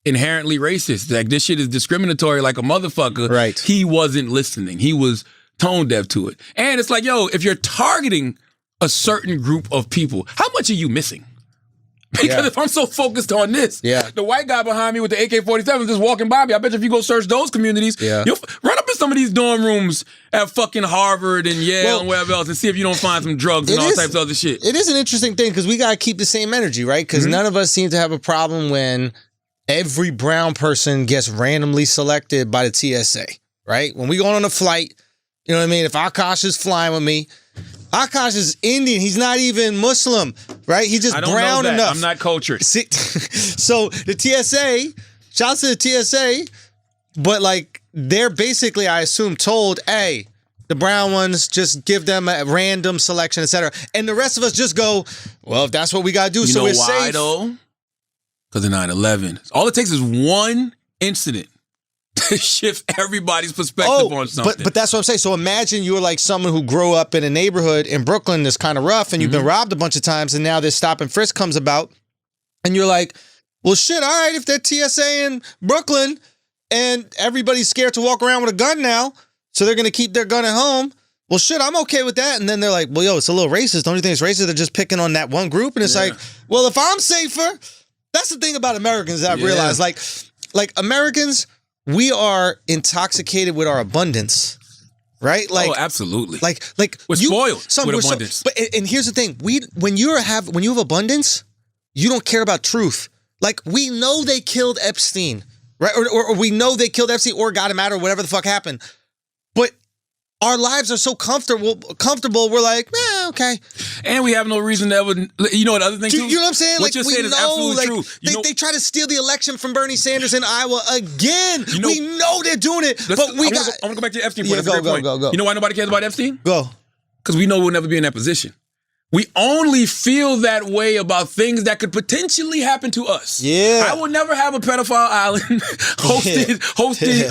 inherently racist. Like, this shit is discriminatory like a motherfucker. Right. He wasn't listening. He was tone deaf to it. And it's like, yo, if you're targeting a certain group of people, how much are you missing? Because if I'm so focused on this, the white guy behind me with the AK-47 is just walking by me. I bet you if you go search those communities, you'll run up in some of these dorm rooms at fucking Harvard and Yale and wherever else and see if you don't find some drugs and all types of other shit. It is an interesting thing, because we got to keep the same energy, right? Because none of us seem to have a problem when every brown person gets randomly selected by the TSA, right? When we go on a flight, you know what I mean? If Akash is flying with me, Akash is Indian. He's not even Muslim, right? He's just I don't brown know that. enough. I'm not cultured. See, so the TSA, shouts to the TSA, but like they're basically, I assume, told, hey, the brown ones, just give them a random selection, etc. And the rest of us just go, well, if that's what we got to do, You so know we're why, safe. though? Because of 9/11. All it takes is one incident to shift everybody's perspective on something. But that's what I'm saying. So imagine you're like someone who grew up in a neighborhood in Brooklyn that's kind of rough and you've been robbed a bunch of times and now this stop and frisk comes about and you're like, well, shit, all right, if they're TSA in Brooklyn and everybody's scared to walk around with a gun now, so they're going to keep their gun at home, well, shit, I'm okay with that. And then they're like, well, yo, it's a little racist. Don't you think it's racist? They're just picking on that one group. And it's like, well, if I'm safer, that's the thing about Americans that I've realized. Like Americans, we are intoxicated with our abundance, right? Like, oh, absolutely. Like we're spoiled with we're abundance. But and here's the thing: when you have abundance, you don't care about truth. Like we know they killed Epstein, right? Or we know they killed Epstein or got him out or whatever the fuck happened. But our lives are so comfortable. We're like, okay. And we have no reason to ever, you know what other thing too? You know what I'm saying? What like, you're we saying is know, absolutely like, true. They try to steal the election from Bernie Sanders in Iowa again. You know- we know they're doing it, but I want to go back to the Epstein point. Yeah, That's a great point. go. You know why nobody cares about Epstein? Go. Because we know we'll never be in that position. We only feel that way about things that could potentially happen to us. Yeah. I will never have a pedophile island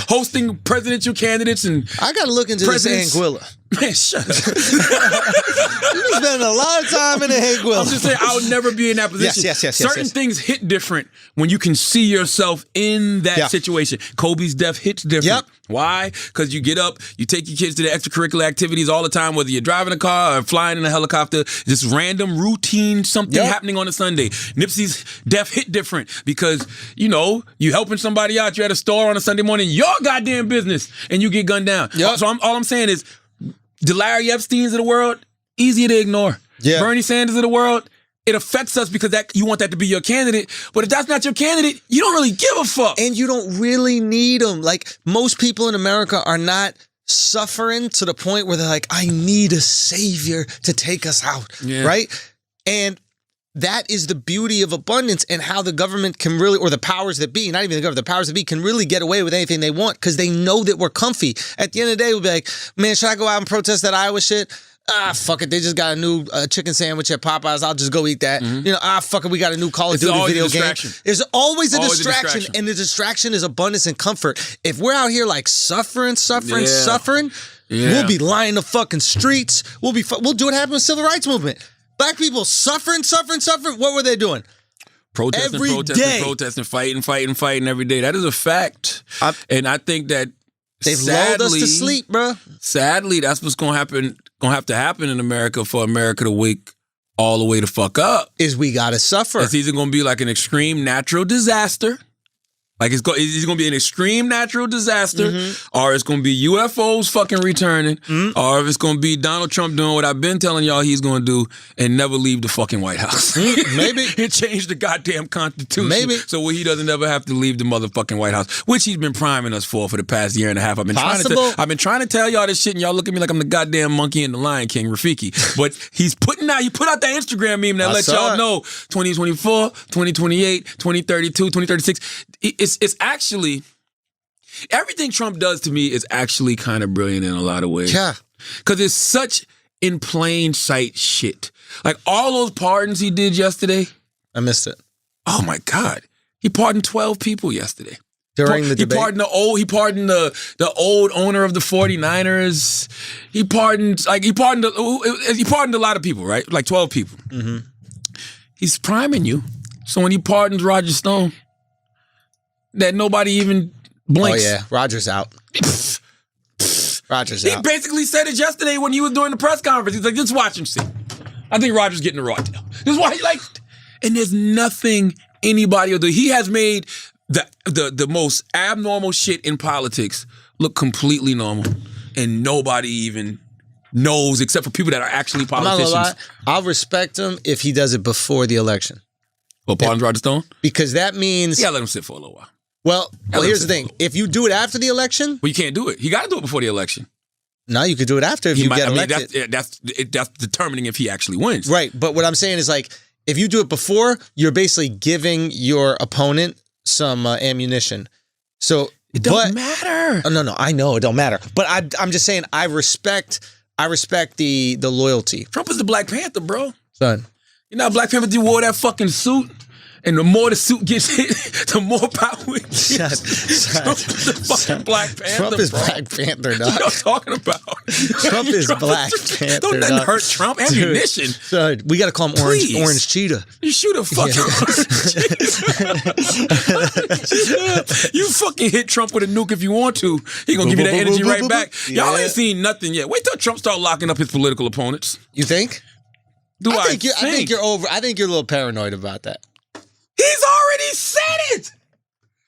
hosting presidential candidates and I got to look into this Presidents- Anguilla. man, shut up. You've been spending a lot of time in the Anguilla. I'm just saying I would never be in that position. Yes. Certain things hit different when you can see yourself in that situation. Kobe's death hits different. Yep. Why? Because you get up, you take your kids to the extracurricular activities all the time, whether you're driving a car or flying in a helicopter, just random routine something happening on a Sunday. Nipsey's death hit different because, you know, you helping somebody out, you're at a store on a Sunday morning, your goddamn business, and you get gunned down. Yep. So all I'm saying is, the Larry Epsteins of the world, easier to ignore. Yeah. Bernie Sanders of the world, it affects us because that you want that to be your candidate. But if that's not your candidate, you don't really give a fuck. And you don't really need them. Like, most people in America are not suffering to the point where they're like, I need a savior to take us out, right? And that is the beauty of abundance and how the government can really, or the powers that be, not even the government, the powers that be can really get away with anything they want because they know that we're comfy. At the end of the day, we'll be like, man, should I go out and protest that Iowa shit? Fuck it. They just got a new chicken sandwich at Popeyes. I'll just go eat that. You know, fuck it. We got a new Call of Duty video game. There's always a distraction. And the distraction is abundance and comfort. If we're out here like suffering, we'll be lining the fucking streets. We'll do what happened with the Civil Rights Movement. Black people suffering. What were they doing? Protesting, fighting every day. That is a fact. And I think that they've lulled us to sleep, bro. Sadly, that's what's gonna have to happen in America for America to wake all the way the fuck up. Is we gotta suffer. It's either gonna be like an extreme natural disaster. Like it's going to be an extreme natural disaster, or it's going to be UFOs fucking returning, or if it's going to be Donald Trump doing what I've been telling y'all he's going to do and never leave the fucking White House. Maybe. And change the goddamn Constitution. Maybe. So he doesn't ever have to leave the motherfucking White House, which he's been priming us for the past year and a half. I've been trying to tell y'all this shit, and y'all look at me like I'm the goddamn monkey in the Lion King, Rafiki. But he put out that Instagram meme that let y'all know 2024, 2028, 2032, 2036. It's actually, everything Trump does to me is actually kind of brilliant in a lot of ways. Yeah. Because it's such in plain sight shit. Like all those pardons he did yesterday. I missed it. Oh my God. He pardoned 12 people yesterday. During the debate? He pardoned the old owner of the 49ers. He pardoned a lot of people, right? Like 12 people. Mm-hmm. He's priming you. So when he pardons Roger Stone, that nobody even blinks. Oh yeah, Roger's out. Roger's He out. basically said it yesterday when he was doing the press conference. He's like, just watch him see. I think Roger's getting the raw deal. Just why and there's nothing anybody will do. He has made the most abnormal shit in politics look completely normal. And nobody even knows except for people that are actually politicians. I'm not gonna lie. I'll respect him if he does it before the election. Well, pardon Roger Stone? Because that means... Yeah, let him sit for a little while. Well, here's the thing. If you do it after the election... Well, you can't do it. He got to do it before the election. No, you could do it after if you get elected. That's determining if he actually wins. Right, but what I'm saying is like, if you do it before, you're basically giving your opponent some ammunition. So it don't matter. Oh, no, I know it don't matter. But I'm just saying I respect the loyalty. Trump is the Black Panther, bro. Son. You know, Black Panther wore that fucking suit, and the more the suit gets hit, the more power it gets. Trump is the fucking Black Panther. Trump is bro. Black Panther, dog. What are you talking about? Trump is Black Panther. Don't let hurt Trump. Ammunition. Son, we got to call him Orange Cheetah. You shoot a fucking You fucking hit Trump with a nuke if you want to. He gonna give you that energy right back. Y'all ain't seen nothing yet. Wait till Trump start locking up his political opponents. You think? I think you're over. I think you're a little paranoid about that. He's already said it.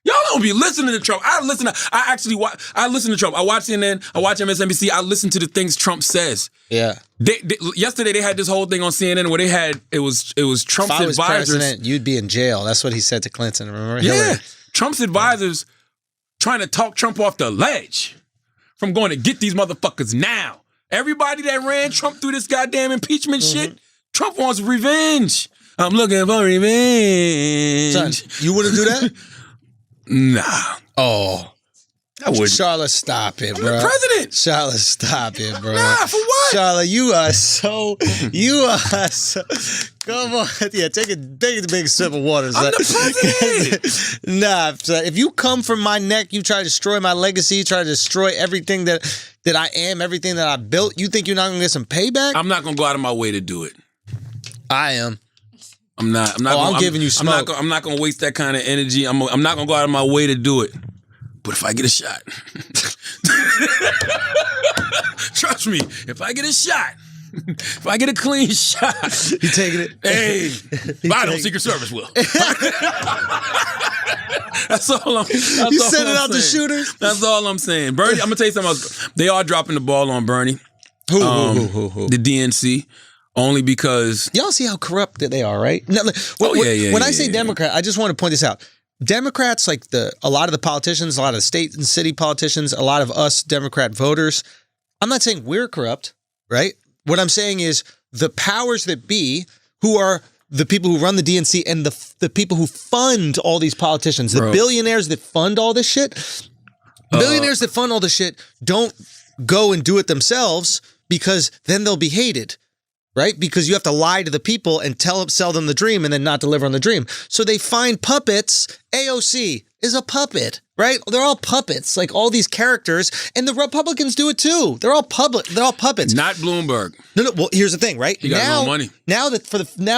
Y'all don't be listening to Trump. I listen to Trump. I watch CNN. I watch MSNBC. I listen to the things Trump says. Yeah. Yesterday they had this whole thing on CNN where it was Trump's advisors. If I was president, you'd be in jail. That's what he said to Clinton. Remember? Yeah. Hillary. Trump's advisors trying to talk Trump off the ledge from going to get these motherfuckers now. Everybody that ran Trump through this goddamn impeachment shit, Trump wants revenge. I'm looking for revenge. Son, you wouldn't do that? Nah. Oh. I wouldn't. Charlotte, stop it, bro. I'm the president. Charlotte, stop it, bro. Nah, for what? Charlotte, you are so... Come on. Yeah, take a big sip of water. I'm the president. Nah, son, if you come from my neck, you try to destroy my legacy, try to destroy everything that I am, everything that I built, you think you're not going to get some payback? I'm not going to go out of my way to do it. I am. I'm not. I'm giving you smoke. I'm not going to waste that kind of energy. I'm not going to go out of my way to do it. But if I get a shot, trust me, if I get a shot, if I get a clean shot, you taking it? Hey, I don't. Secret Service will. That's all I'm. You sending out the shooters? That's all I'm saying. Bernie, I'm gonna tell you something else. They are dropping the ball on Bernie. Who? The DNC. Only because y'all see how corrupt that they are, right? No, when I say Democrat, I just want to point this out. Democrats, like a lot of the politicians, a lot of the state and city politicians, a lot of us Democrat voters, I'm not saying we're corrupt, right? What I'm saying is the powers that be, who are the people who run the DNC and the people who fund all these politicians, the billionaires that fund all this shit, billionaires that fund all this shit don't go and do it themselves because then they'll be hated. Right? Because you have to lie to the people and sell them the dream and then not deliver on the dream. So they find puppets. AOC is a puppet, right? They're all puppets, like all these characters, and the Republicans do it too. They're all puppets. Not Bloomberg. No. Well, here's the thing, right? He got no money. Now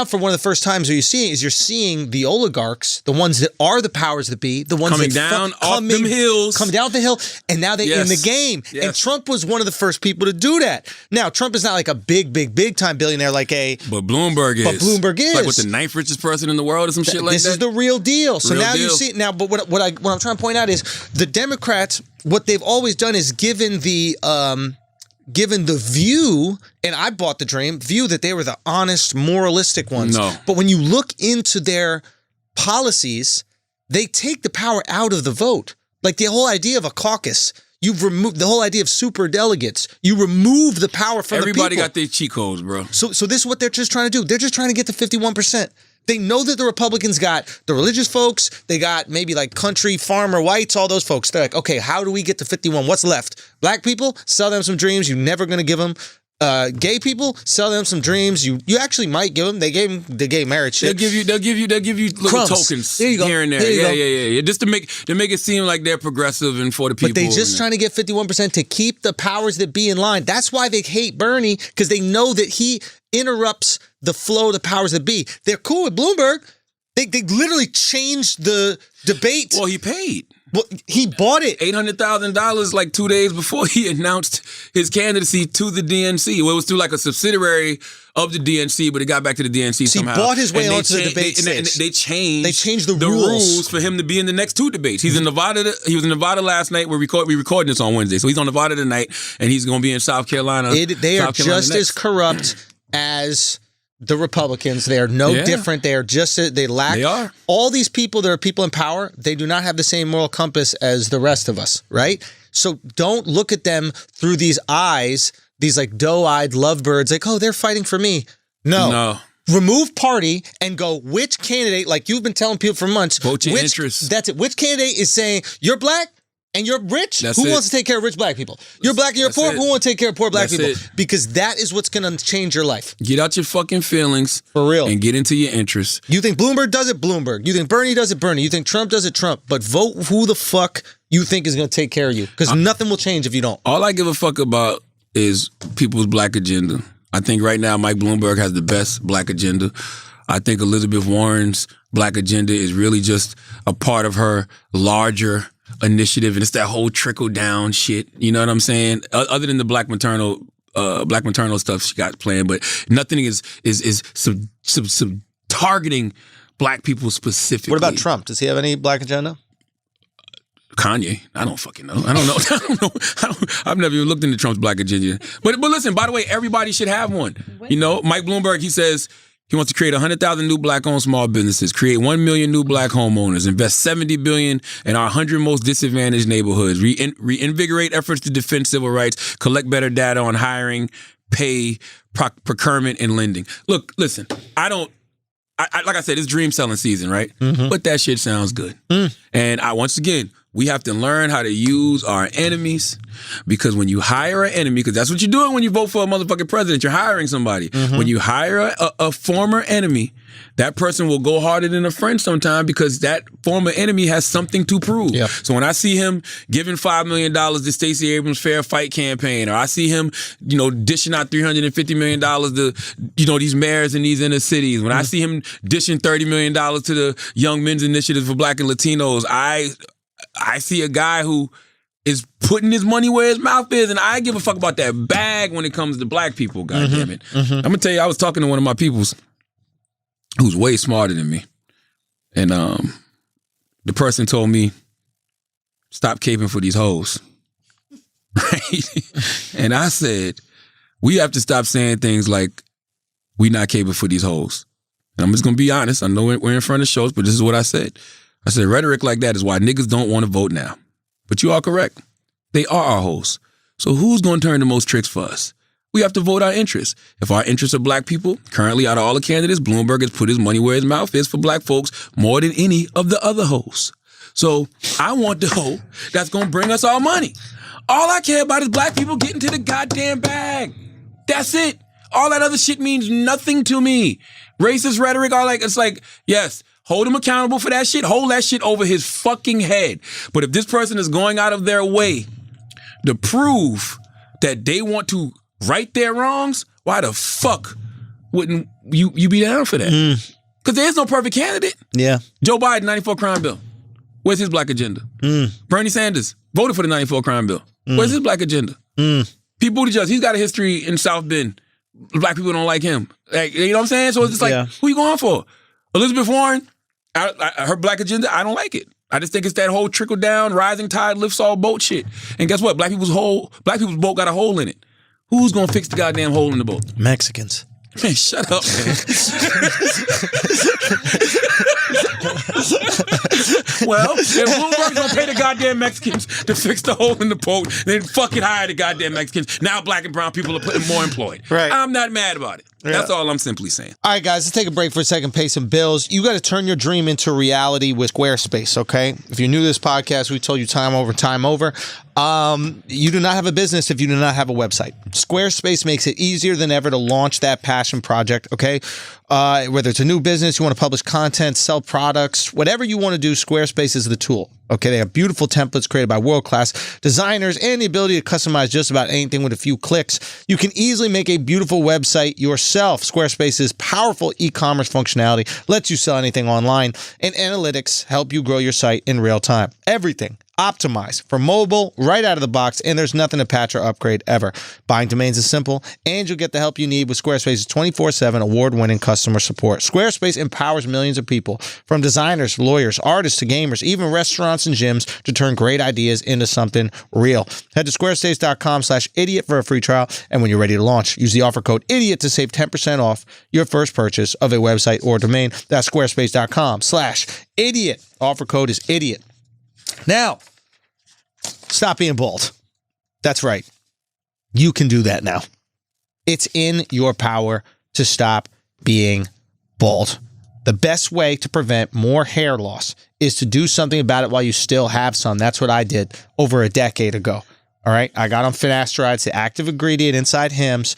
for one of the first times you're seeing the oligarchs, the ones that are the powers that be, the ones coming down off them hills, come down the hill, and now they're in the game. Yes. And Trump was one of the first people to do that. Now Trump is not like a big time billionaire like But Bloomberg is. Like what, the ninth richest person in the world or some shit like that. This is the real deal. So real now deal. you see it now. But what I'm trying to point out is the Democrats. What they've always done is given the view, and I bought the dream view that they were the honest, moralistic ones. No. But when you look into their policies, they take the power out of the vote. Like the whole idea of a caucus. You've removed the whole idea of super delegates. You remove the power from Everybody the people. got their cheat codes, bro. So this is what they're just trying to do. They're just trying to get to 51%. They know that the Republicans got the religious folks. They got maybe like country farmer whites, all those folks. They're like, okay, how do we get to 51? What's left? Black people, sell them some dreams you're never going to give them. Gay people, sell them some dreams you actually might give them. They gave them the gay marriage shit. They'll give you little Crumbs. tokens There you go. here and there. There you go. Yeah. Just to make it seem like they're progressive and for the people. But they just trying to get 51% to keep the powers that be in line. That's why they hate Bernie, because they know that he interrupts the flow of the powers that be. They're cool with Bloomberg. They literally changed the debate. Well, he paid. Well, he bought it. $800,000 like 2 days before he announced his candidacy to the DNC. Well, it was through like a subsidiary of the DNC, but it got back to the DNC somehow. He bought his way onto the debate stage. And they changed the rules for him to be in the next two debates. He's in Nevada. He was in Nevada last night. We recording this on Wednesday, so he's on Nevada tonight, and he's going to be in South Carolina. They are just as corrupt as the Republicans. They are no different. They are just, they lack. They are. All these people, there are people in power, they do not have the same moral compass as the rest of us, right? So don't look at them through these eyes, these like doe-eyed lovebirds, like, oh, they're fighting for me. No. Remove party and go, which candidate, like you've been telling people for months. Vote your interests. That's it. Which candidate is saying, you're black and you're rich? Who wants to take care of rich black people? You're black and you're poor? Who wants to take care of poor black people? Because that is what's going to change your life. Get out your fucking feelings. For real. And get into your interests. You think Bloomberg does it? Bloomberg. You think Bernie does it? Bernie. You think Trump does it? Trump. But vote who the fuck you think is going to take care of you. Because nothing will change if you don't. All I give a fuck about is people's black agenda. I think right now Mike Bloomberg has the best black agenda. I think Elizabeth Warren's black agenda is really just a part of her larger initiative, and it's that whole trickle down shit. You know what I'm saying? Other than the black maternal stuff she got planned, but nothing is targeting black people specifically. What about Trump? Does he have any black agenda? Kanye, I don't fucking know. I don't know. I've never even looked into Trump's black agenda. But listen, by the way, everybody should have one. You know, Mike Bloomberg, he says he wants to create 100,000 new black-owned small businesses, create 1 million new black homeowners, invest $70 billion in our 100 most disadvantaged neighborhoods, reinvigorate efforts to defend civil rights, collect better data on hiring, pay, procurement, and lending. Look, listen, like I said, it's dream selling season, right? Mm-hmm. But that shit sounds good. And once again, we have to learn how to use our enemies, because when you hire an enemy, because that's what you're doing when you vote for a motherfucking president, you're hiring somebody. Mm-hmm. When you hire a former enemy, that person will go harder than a friend sometime, because that former enemy has something to prove. Yep. So when I see him giving $5 million to Stacey Abrams' Fair Fight campaign, or I see him, dishing out $350 million to, these mayors in these inner cities, when I see him dishing $30 million to the Young Men's Initiative for Black and Latinos, I see a guy who is putting his money where his mouth is, and I give a fuck about that bag when it comes to black people, goddammit. Mm-hmm. I'm gonna tell you, I was talking to one of my peoples who's way smarter than me. And the person told me, stop caping for these hoes. Right? And I said, we have to stop saying things like, we not caping for these hoes. And I'm just gonna be honest, I know we're in front of shows, but this is what I said. I said, rhetoric like that is why niggas don't want to vote now. But you are correct. They are our hosts. So who's going to turn the most tricks for us? We have to vote our interests. If our interests are black people, currently out of all the candidates, Bloomberg has put his money where his mouth is for black folks more than any of the other hosts. So I want the hoe that's going to bring us our money. All I care about is black people getting to the goddamn bag. That's it. All that other shit means nothing to me. Racist rhetoric, it's like, yes, hold him accountable for that shit. Hold that shit over his fucking head. But if this person is going out of their way to prove that they want to right their wrongs, why the fuck wouldn't you be down for that? Because there is no perfect candidate. Yeah. Joe Biden, 94 crime bill. Where's his black agenda? Bernie Sanders voted for the 94 crime bill. Where's his black agenda? Pete Buttigieg, he's got a history in South Bend. Black people don't like him. Like, you know what I'm saying? So it's just like, who you going for? Elizabeth Warren, her black agenda, I don't like it. I just think it's that whole trickle down, rising tide lifts all boat shit. And guess what? Black people's boat got a hole in it. Who's gonna fix the goddamn hole in the boat? Mexicans. Man, shut up, man. Well, if Bloomberg's gonna pay the goddamn Mexicans to fix the hole in the boat, then fucking hire the goddamn Mexicans. Now black and brown people are putting more employed. Right. I'm not mad about it. Yeah. That's all I'm simply saying. All right, guys, let's take a break for a second, pay some bills. You got to turn your dream into reality with Squarespace, okay? If you're new to this podcast, we told you time over. You do not have a business if you do not have a website. Squarespace makes it easier than ever to launch that passion project, okay? Whether it's a new business, you want to publish content, sell products, whatever you want to do, Squarespace is the tool. Okay, they have beautiful templates created by world-class designers and the ability to customize just about anything with a few clicks. You can easily make a beautiful website yourself. Squarespace's powerful e-commerce functionality lets you sell anything online, and analytics help you grow your site in real time. Everything optimized for mobile right out of the box, and there's nothing to patch or upgrade ever. Buying domains is simple, and you'll get the help you need with Squarespace's 24/7 award-winning customer support. Squarespace empowers millions of people, from designers, lawyers, artists to gamers, even restaurants and gyms, to turn great ideas into something real. Head to squarespace.com/idiot for a free trial, and when you're ready to launch, use the offer code IDIOT to save 10% off your first purchase of a website or domain. That's squarespace.com/idiot. Offer code is IDIOT. Now, stop being bald. That's right. You can do that now. It's in your power to stop being bald. The best way to prevent more hair loss is to do something about it while you still have some. That's what I did over a decade ago. All right. I got on finasteride, it's the active ingredient inside Hims,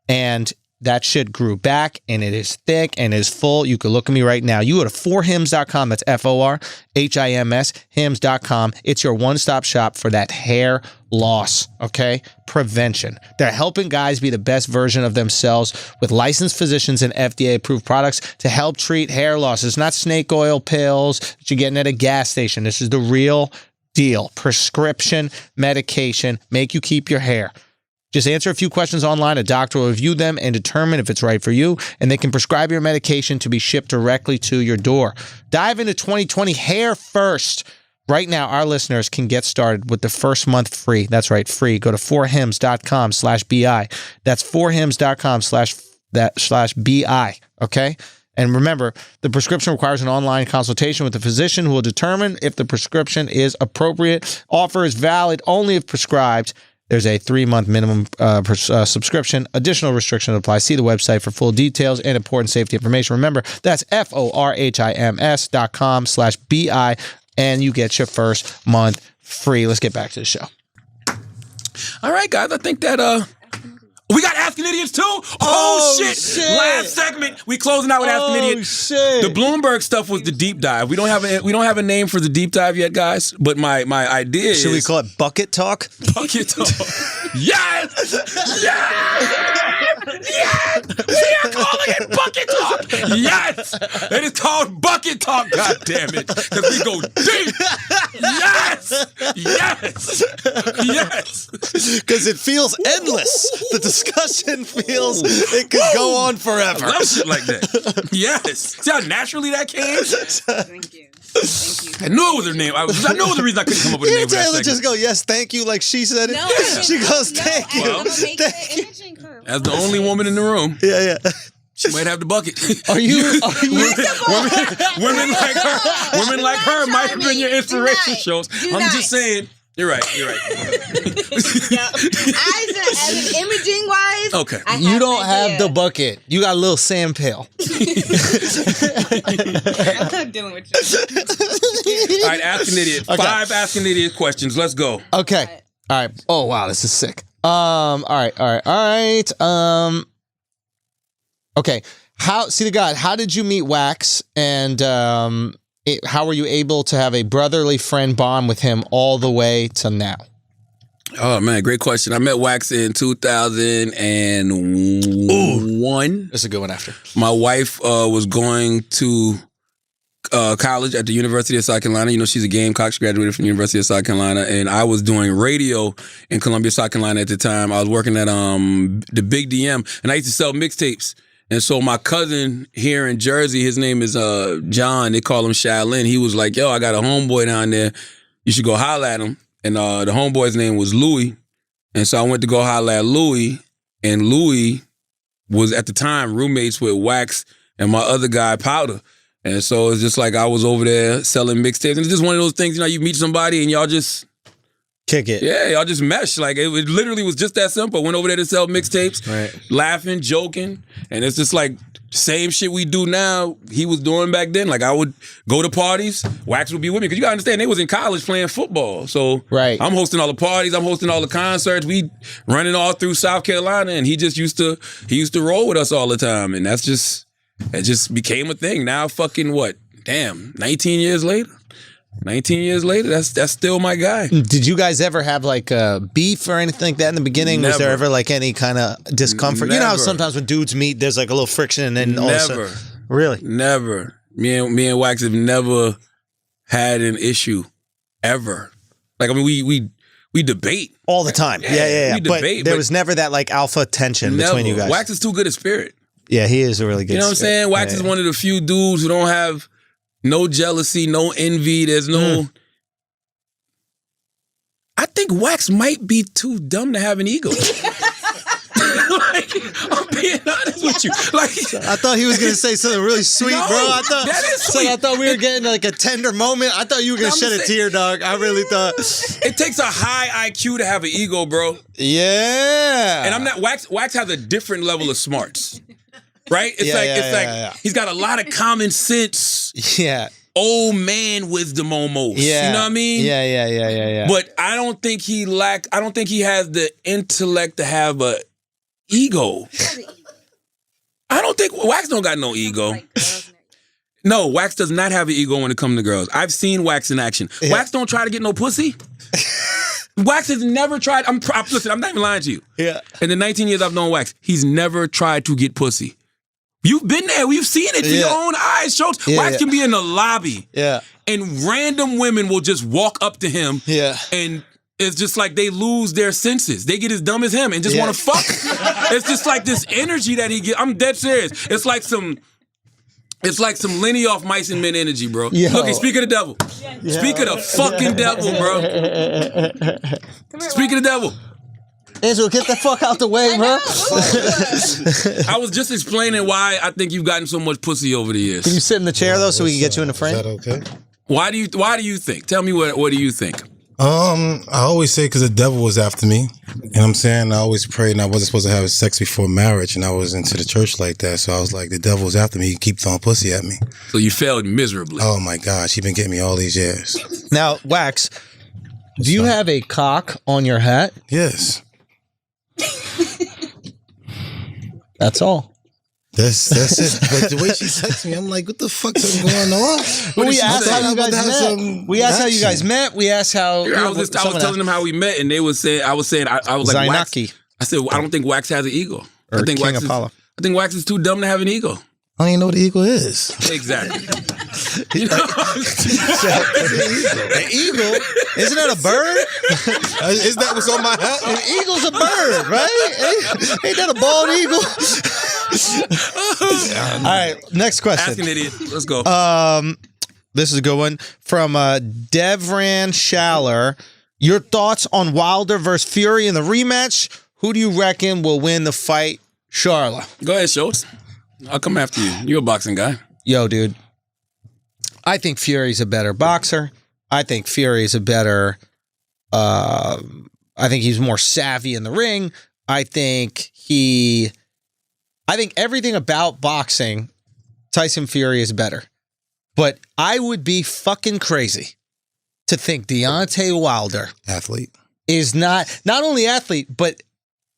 and that shit grew back, and it is thick and it is full. You can look at me right now. You go to 4hims.com. That's FORHIMS, hims.com. It's your one-stop shop for that hair loss, okay? Prevention. They're helping guys be the best version of themselves with licensed physicians and FDA-approved products to help treat hair loss. It's not snake oil pills that you're getting at a gas station. This is the real deal. Prescription medication, make you keep your hair. Just answer a few questions online. A doctor will review them and determine if it's right for you, and they can prescribe your medication to be shipped directly to your door. Dive into 2020 hair first. Right now, our listeners can get started with the first month free. That's right, free. Go to 4hims.com/BI. That's 4hims.com/BI, okay? And remember, the prescription requires an online consultation with a physician who will determine if the prescription is appropriate. Offer is valid only if prescribed. There's a 3-month minimum subscription. Additional restriction applies. See the website for full details and important safety information. Remember, that's FORHIMS.com/BI, and you get your first month free. Let's get back to the show. All right, guys. I think that we got Asking Idiots too. Oh shit. Last segment. We closing out with Asking Idiot. Shit. The Bloomberg stuff was the deep dive. We don't have a name for the deep dive yet, guys. But my idea is, Should we call it Bucket Talk? Bucket Talk. Yes! Yes! Yes! We are calling it Bucket Talk! Yes! It is called Bucket Talk, God damn it. Because we go deep! Yes! Yes! Yes! Because it feels endless. The discussion feels it could go on forever. I love shit like that. Yes. See how naturally that came? Thank you. Thank you. I knew it was her name. I know it was the reason I couldn't come up with a You name for that Taylor segment. just go, yes, thank you, like she said it. No, She goes, thank you. I'm gonna make Thank the you. imaging curve. As the only woman in the room, Yeah. she might have the bucket. Are you? Women like her might have been your inspiration shows. Do I'm not. just saying. You're right. As an imaging wise, Okay. I You an don't have idea. the bucket. You got a little sand pail. I'm not dealing with you. All right, Ask an Idiot. Okay. 5 Ask an Idiot questions. Let's go. Okay. All right. Oh wow, this is sick. All right. Okay. How did you meet Wax, and how were you able to have a brotherly friend bond with him all the way to now? Oh, man, great question. I met Wax in 2001. That's a good one after. My wife was going to college at the University of South Carolina. You know, she's a Gamecock. She graduated from the University of South Carolina. And I was doing radio in Columbia, South Carolina at the time. I was working at the Big DM, and I used to sell mixtapes. And so my cousin here in Jersey, his name is John. They call him Shaolin. He was like, yo, I got a homeboy down there. You should go holler at him. And the homeboy's name was Louis. And so I went to go holler at Louis. And Louis was, at the time, roommates with Wax and my other guy, Powder. And so it's just like I was over there selling mixtapes. And it's just one of those things, you know, you meet somebody and y'all just... Kick it. Yeah, y'all just mesh. Like, it literally was just that simple. Went over there to sell mixtapes, Right. laughing, joking. And it's just like, same shit we do now, he was doing back then. Like, I would go to parties, Wax would be with me. Because you got to understand, they was in college playing football. So Right. I'm hosting all the parties, I'm hosting all the concerts. We running all through South Carolina. And he used to roll with us all the time. And it just became a thing. Now fucking what? Damn, 19 years later? 19 years later, that's still my guy. Did you guys ever have like beef or anything like that in the beginning? Was there Never. ever like any kind of discomfort? You know how Never. sometimes when dudes meet, there's like a little friction, and then all of a Never. sudden, really? Never. Me and Wax have never had an issue. Ever. Like, I mean, we debate. All the time. Yeah. We But debate, there but was never that like alpha tension between you guys. Wax is too good a spirit. Yeah, he is a really good You know what I'm spirit. saying? Wax is one of the few dudes who don't have no jealousy, no envy. There's no... I think Wax might be too dumb to have an ego. Like, I'm being honest with you. Like, I thought he was gonna say something really sweet, No, bro. I thought that is sweet. I thought we were getting like a tender moment. I thought you were gonna I'm shed a saying- tear, dog. I really thought. it takes a high IQ to have an ego, bro. Yeah. And I'm not Wax has a different level of smarts. Right? It's Yeah. he's got a lot of common sense, Yeah. old man wisdom almost. Yeah. You know what I mean? Yeah. But I don't think he has the intellect to have a ego. I don't think Wax don't got no ego. No, Wax does not have an ego when it comes to girls. I've seen Wax in action. Yeah. Wax don't try to get no pussy. Wax has never tried. Listen, I'm not even lying to you. Yeah. In the 19 years I've known Wax, he's never tried to get pussy. You've been there. We've seen it for your own eyes. Schultz. Wax can be in the lobby. Yeah. And random women will just walk up to him. Yeah. And it's just like they lose their senses. They get as dumb as him and just want to fuck. It's just like this energy that he gets. I'm dead serious. It's like some Lenny off Mice and Men energy, bro. Yo. Look, speak of the devil. Speak of the fucking devil, bro. Speak of the devil. Angela, get the fuck out the way, bro. I was just explaining why I think you've gotten so much pussy over the years. Can you sit in the chair though, so we can get you in the frame? Is that okay? Why do you think? Tell me what do you think? I always say because the devil was after me. You know what I'm saying? I always prayed and I wasn't supposed to have sex before marriage and I was into the church like that. So I was like, the devil was after me. He keep throwing pussy at me. So you failed miserably. Oh my gosh, he been getting me all these years. Now, Wax, do you have a cock on your hat? Yes. That's all. That's it. But the way she texts me, I'm like, what the fuck's going on? We asked how you guys met. We asked how you guys met. We asked how. I was telling them how we met, and they was saying, I was like, Wax. Zainaki. I said, I don't think Wax has an ego. Or I think King Wax Apollo. I think Wax is too dumb to have an ego. I don't even know what the eagle is. Exactly. You know? An eagle? Isn't that a bird? Is that what's on my hat? An eagle's a bird, right? Ain't that a bald eagle? All right, next question. Ask an idiot. Let's go. This is a good one from Devran Schaller. Your thoughts on Wilder versus Fury in the rematch? Who do you reckon will win the fight? Charla. Go ahead, Schultz. I'll come after you. You're a boxing guy. Yo, dude. I think Fury's a better boxer. I think Fury's a better. I think he's more savvy in the ring. I think everything about boxing, Tyson Fury is better. But I would be fucking crazy to think Deontay Wilder Athlete. is not only athlete, but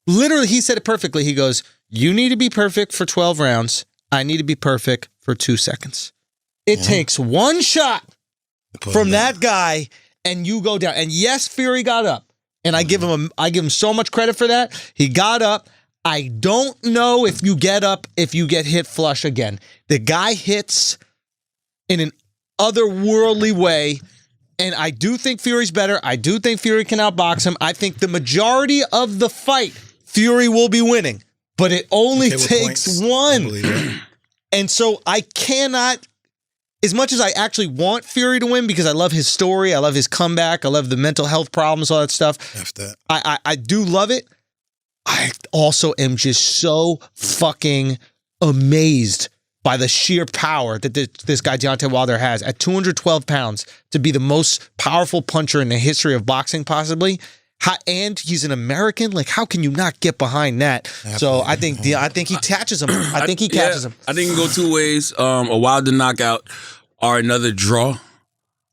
literally he said it perfectly. He goes, you need to be perfect for 12 rounds. I need to be perfect for 2 seconds. It takes one shot from that guy and you go down. And yes, Fury got up. And I give him so much credit for that. He got up. I don't know if you get up if you get hit flush again. The guy hits in an otherworldly way. And I do think Fury's better. I do think Fury can outbox him. I think the majority of the fight, Fury will be winning. But it only takes one. And so I cannot, as much as I actually want Fury to win because I love his story, I love his comeback, I love the mental health problems, all that stuff. I do love it. I also am just so fucking amazed by the sheer power that this guy Deontay Wilder has at 212 pounds to be the most powerful puncher in the history of boxing, possibly. And he's an American. Like, how can you not get behind that? So I think he catches him. I think he catches him. I think it can go two ways. A Wilder knockout or another draw.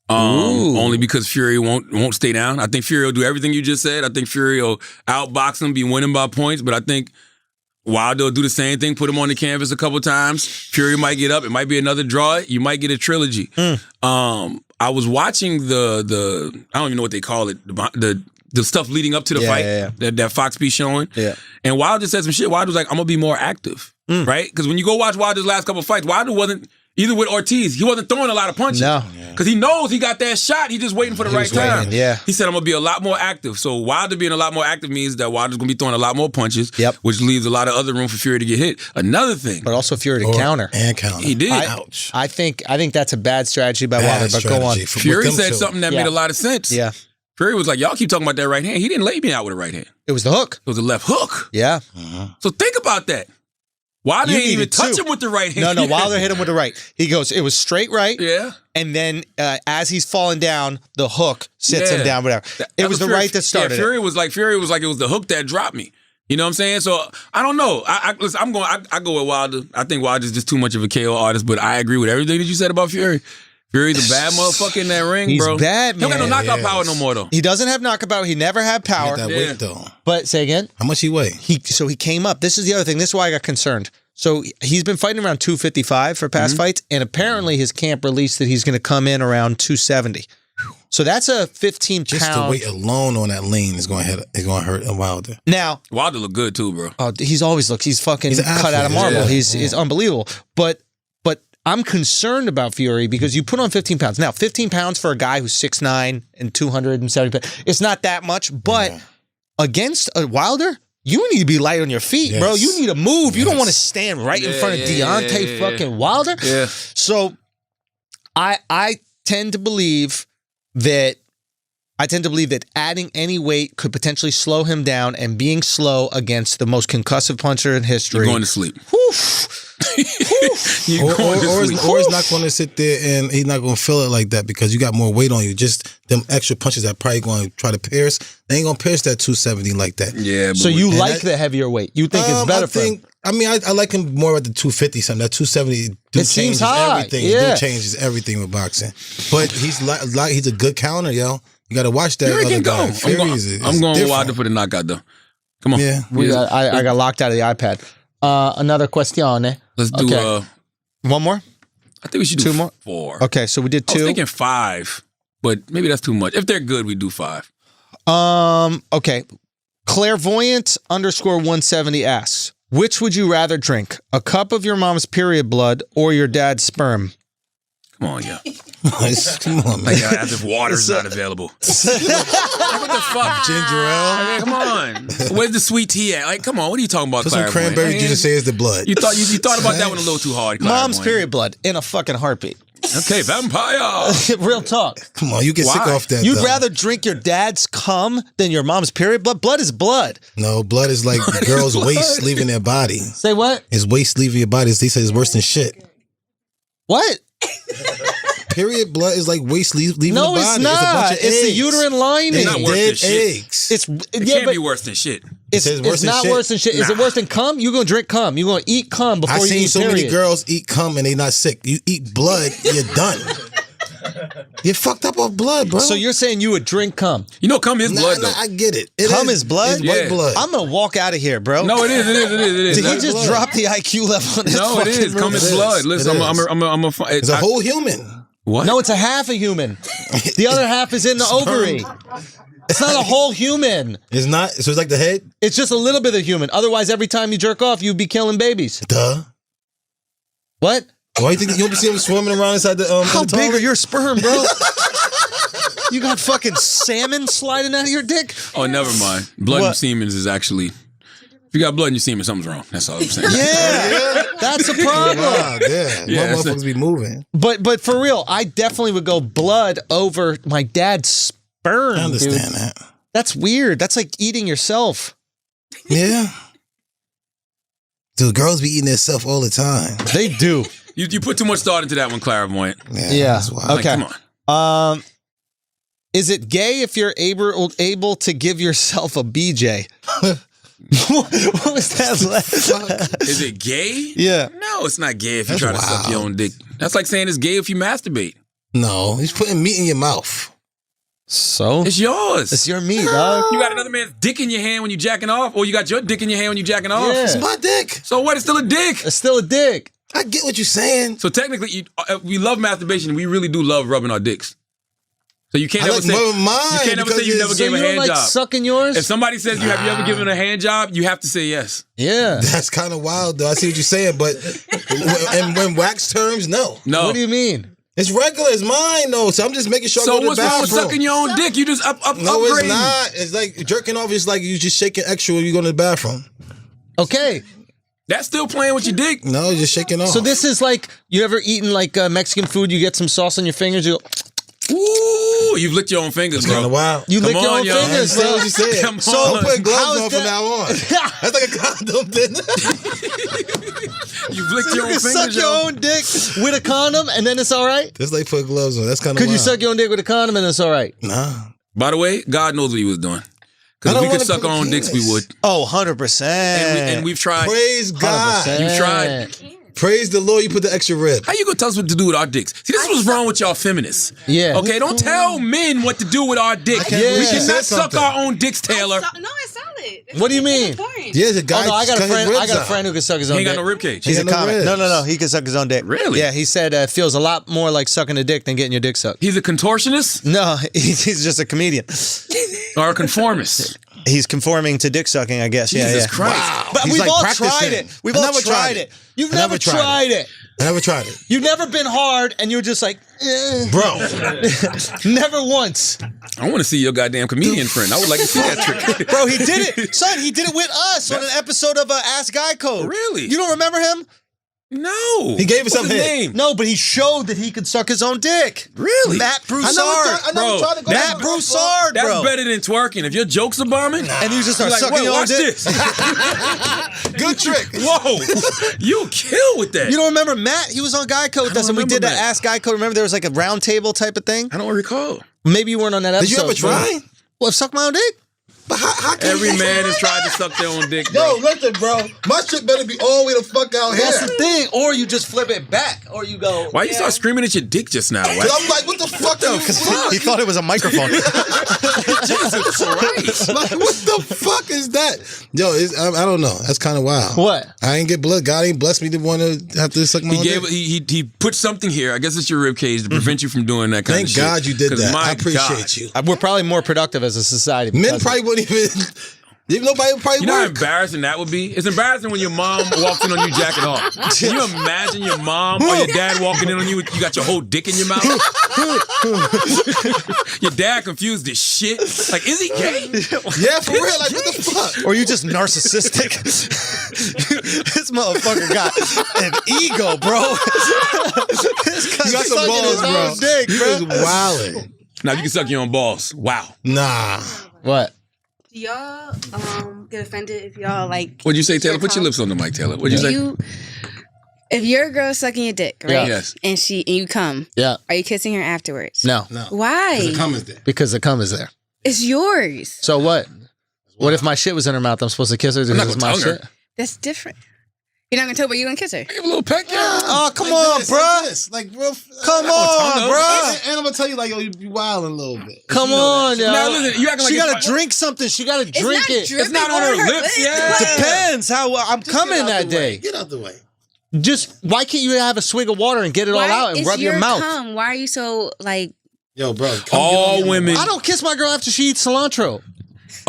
Only because Fury won't stay down. I think Fury will do everything you just said. I think Fury will outbox him, be winning by points. But I think Wilder will do the same thing, put him on the canvas a couple times. Fury might get up. It might be another draw. You might get a trilogy. I was watching the I don't even know what they call it, the stuff leading up to the fight that Fox be showing. Yeah. And Wilder said some shit. Wilder was like, I'm going to be more active, right? Because when you go watch Wilder's last couple fights, Wilder wasn't, either with Ortiz, he wasn't throwing a lot of punches. No. Because he knows he got that shot. He just waiting for the right time. waiting, yeah. He said, I'm going to be a lot more active. So Wilder being a lot more active means that Wilder's going to be throwing a lot more punches, Yep. which leaves a lot of other room for Fury to get hit. Another thing. But also Fury to counter. And counter. He did. Ouch. I think that's a bad strategy by Wilder, but go on. Fury said something that made a lot of sense. Yeah. Fury was like, y'all keep talking about that right hand. He didn't lay me out with a right hand. It was the hook. It was a left hook. Yeah. So think about that. Wilder didn't even touch him with the right hand. No, Wilder hit him with the right. He goes, it was straight right. Yeah. And then as he's falling down, the hook sits him down, whatever. It was the right that started Fury it. was like it was the hook that dropped me. You know what I'm saying? So I don't know. Listen, I go with Wilder. I think Wilder's just too much of a KO artist, but I agree with everything that you said about Fury. Fury's a bad motherfucker in that ring, He's bro. bad, He don't got no man. knockout power no more, though. He doesn't have knockout. He never had power. That weight though. But say again. How much he weigh? So he came up. This is the other thing. This is why I got concerned. So he's been fighting around 255 for past fights, and apparently his camp released that he's going to come in around 270. So that's a 15 Just the pound. weight alone on that lean is going to hurt a Wilder. Now, Wilder look good too, bro. he's always looked. He's fucking He's an cut out of athlete, marble. yeah. He's unbelievable. But I'm concerned about Fury because you put on 15 pounds. Now, 15 pounds for a guy who's 6'9" and 270 pounds, it's not that much. But against a Wilder, you need to be light on your feet, bro. You need to move. You don't want to stand right in front of Deontay fucking Wilder. Yeah. So I tend to believe that adding any weight could potentially slow him down, and being slow against the most concussive puncher in history. You're going to sleep. Or he's not going to sit there and he's not going to feel it like that because you got more weight on you. Just them extra punches that probably going to try to pierce. They ain't going to pierce that 270 like that. Yeah. So you like the heavier weight? You think it's better for him? I mean, I like him more at the 250 something. That 270 It seems changes high. everything. Yeah. It changes everything with boxing. But he's a good counter, yo. You got to watch that Fury other can guy. go. Fury is I'm going with different. Wilder for the knockout, though. Come on. Yeah. I got locked out of the iPad. Another question. Let's do One more? I think we should do 2 more? 4. Okay, so we did I was 2. thinking 5, but maybe that's too much. If they're good, we do 5. Okay. Clairvoyant _170 asks, which would you rather drink? A cup of your mom's period blood or your dad's sperm? Come on, yeah. Come on, man. Like, as if water's not available. What the fuck? Ginger ale. I mean, come on. Where's the sweet tea at? Like, come on. What are you talking about, Put some Clairvoyant? cranberry Man, juice and say it's the blood. You thought about that one a little too hard, Mom's Clairvoyant. period blood in a fucking heartbeat. Okay, vampire. Real talk. Come on, you get sick Why? off that. You'd though. rather drink your dad's cum than your mom's period blood? Blood is blood. No, blood is like the girl's waste leaving their body. Say what? It's waste leaving your body. They say it's worse than shit. What? Period blood is like waste leaving No, the body. it's a not. bunch of It's the eggs. uterine lining. They not worse dead than shit. eggs. It's It yeah, can't but be worse than shit. it's, says worse it's than not shit. worse than shit. Is it worse than cum? You're gonna drink cum. You're gonna eat cum before I you seen eat so period. many girls eat cum and they not sick. You eat blood, you're done. You're fucked up off blood, bro. So you're saying you would drink cum? You know, cum is blood, though. I get it. Cum is blood? It's white Yeah. blood. I'm gonna walk out of here, bro. No, it is. Did he That's just blood. drop the IQ level on this No, it fucking is. Cum room? is It is. blood. Listen, It I'm a It's a whole human. What? No, it's a half a human. The other half is in the ovary. It's not a whole human. It's not. So it's like the head. It's just a little bit of human. Otherwise, every time you jerk off, you'd be killing babies. Duh. What? Why you think you don't see him swimming around inside the How the big toilet? are your sperm, bro? You got fucking salmon sliding out of your dick? Oh, never mind. Blood What? and semen is actually. If you got blood in your semen, something's wrong. That's all I'm saying. Yeah, that's a problem. Wow, yeah. Yeah, My motherfuckers be moving. But for real, I definitely would go blood over my dad's sperm. I understand dude. that. That's weird. That's like eating yourself. Yeah. Dude, girls be eating their stuff all the time. They do. You put too much thought into that one, Clairvoyant. Yeah. That's wild. Like, Okay. come on. Is it gay if you're able to give yourself a BJ? What was that? Is it gay? Yeah. No, it's not gay if you That's try to suck wild. your own dick. That's like saying it's gay if you masturbate. No, he's putting meat in your mouth. So It's yours. it's your meat, dog. You got another man's dick in your hand when you jacking off, or you got your dick in your hand when you jacking off. Yeah. It's my dick. So what? It's still a dick. It's still a dick. I get what you're saying. So technically, we love masturbation. We really do love rubbing our dicks. So you can't I ever like say mine you can't ever say you because never it's- So gave you a don't hand like job. sucking yours? If somebody says have you ever given a hand job, you have to say yes. Yeah. That's kind of wild, though. I see what you're saying, but in wax terms, no. No. What do you mean? It's regular. It's mine though. So I'm just making sure I So go to the what's wrong with bathroom. sucking your own dick? You just No, upgrading. it's not. It's like jerking off. It's like you just shaking extra when you go to the bathroom. Okay. That's still playing with your dick. No, just shaking off. So this is like, you ever eaten like Mexican food, you get some sauce on your fingers, you go, Ooh, you've licked your own fingers, kind of bro. wild. you Come lick your on, own yo. fingers, That's bro. what you said. Come So on. I'm putting How gloves is on from that- now on. That's like a condom, then. You've licked your own You fingers, suck your yo. own dick with a condom and then it's all right? That's like putting gloves on. That's kind of Could wild. you suck your own dick with a condom and it's all right? Nah. By the way, God knows what he was doing. I Because if don't we could wanna suck put our own penis. dicks, we would. Oh, 100%. And we've tried. Praise God. 100%. You've tried. Praise the Lord. You put the extra rib. How you gonna tell us what to do with our dicks? See, this is what's wrong with y'all feminists. Yeah. Okay, don't tell men what to do with our dick. can't believe We she cannot said suck something. our own dicks, Taylor. No, it's solid. What do you mean? Yeah, the guy. Oh, no, I got a cut his friend. ribs I got a out. friend who can suck his He own ain't dick. got no ribcage. He's a got no comic. ribs. No. He can suck his own dick. Really? Yeah, he said it feels a lot more like sucking a dick than getting your dick sucked. He's a contortionist No, he's just a comedian. or a conformist. He's conforming to dick sucking, I guess. Jesus yeah. Christ. But He's we've like all practicing. tried it. We've I all never tried it. You've I never never tried tried it. I never tried it. You've never been hard and you're just like, Bro. never once. I want to see your goddamn comedian friend. I would like to see that trick. Bro, he did it. Son, he did it with us on an episode of Ask Guy Code. Really? You don't remember him? No. He gave us What's some his head. name? No, but he showed that he could suck his own dick. Really? Matt Broussard. I never Bro, tried to go Matt to the Broussard, That's bro. better than twerking. If your jokes are bombing, And you just you're start like, sucking whoa, your own watch dick. this. Good trick. Whoa. You kill with that. You don't remember Matt? He was on Guy Code with us, and we did remember that Matt. Ask Guy Code. Remember there was like a round table type of thing? I don't recall. Maybe you weren't on that Did episode. you ever try? What, suck my own dick? But how can Every you- man has tried to suck their own dick, Yo, bro. listen, bro. My shit better be all the way the fuck out here. That's the thing. Or you just flip it back, or you go. Why you start screaming at your dick just now? Why? Cause I'm like, what the fuck? He thought it was a microphone. Jesus Christ. Like, what the fuck is that? Yo, I don't know. That's kind of wild. What? I ain't get blood. God ain't blessed me to want to have to suck my He own gave dick. he put something here. I guess it's your rib cage to prevent you from doing that kind Thank of shit. God you did 'Cause that. my I appreciate God. you. We're probably more productive as a society. Men because of probably wouldn't even. Nobody would probably You know how work. embarrassing that would be? It's embarrassing when your mom walks in on you jacking off. Can you imagine your mom or your dad walking in on you? You got your whole dick in your mouth. Your dad confused as shit. Like, is he gay? Yeah, for real. Like, what the fuck? Or you just narcissistic. This motherfucker got an ego, bro. This guy's You got some sucking balls, his bro. own dick, You bro. was wildin'. Now you can suck your own balls. Wow. Nah. What? Do y'all get offended if y'all like? What'd you say, Taylor? Put your lips on the mic, Taylor. What'd you say? If your girl sucking your dick, right? Yeah. Yes. And you come, Yeah. are you kissing her afterwards? No. No. Why? The comments there. Because the cum is there. It's yours. So what? What if my shit was in her mouth? I'm supposed to kiss her not because it's gonna my tongue her. shit? That's different. You're not gonna tell, but you're gonna kiss her. Give a little peck, yeah. Oh, come Like on, this, bruh. like this. Like, real. Come tongue on, her. bruh. And I'm gonna tell you, like, yo, you wilding a little bit. Come You know on, that. yo. Now listen, you acting like She it's gotta like- drink something. She gotta drink not it. dripping It's not on her lips, yeah. Depends how I'm Just coming get out that the way. day. Get out the way. Just why can't you have a swig of water and get it all out and It's rub your mouth? Cum. Why are you so like? Yo, bro. Come All get on women. I don't kiss my girl after she eats cilantro.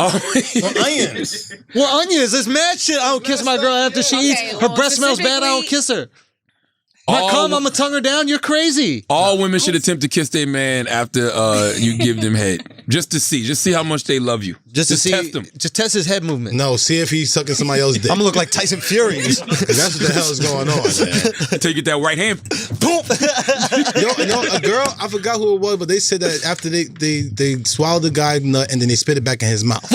your onions. Well, onions, it's mad shit. I don't kiss my girl after she eats. Okay, Her well, breath smells bad. I don't kiss her. My All- cum, I'm gonna tongue her down. You're crazy. All women should attempt to kiss their man after you give them head, just to see how much they love you. Just to see, test them. just test his head movement. No, see if he's sucking somebody else's dick. I'm gonna look like Tyson Fury. 'Cause that's what the hell is going on, man. Until you get that right hand. Yo, a girl, I forgot who it was, but they said that after they swallowed the guy's nut and then they spit it back in his mouth.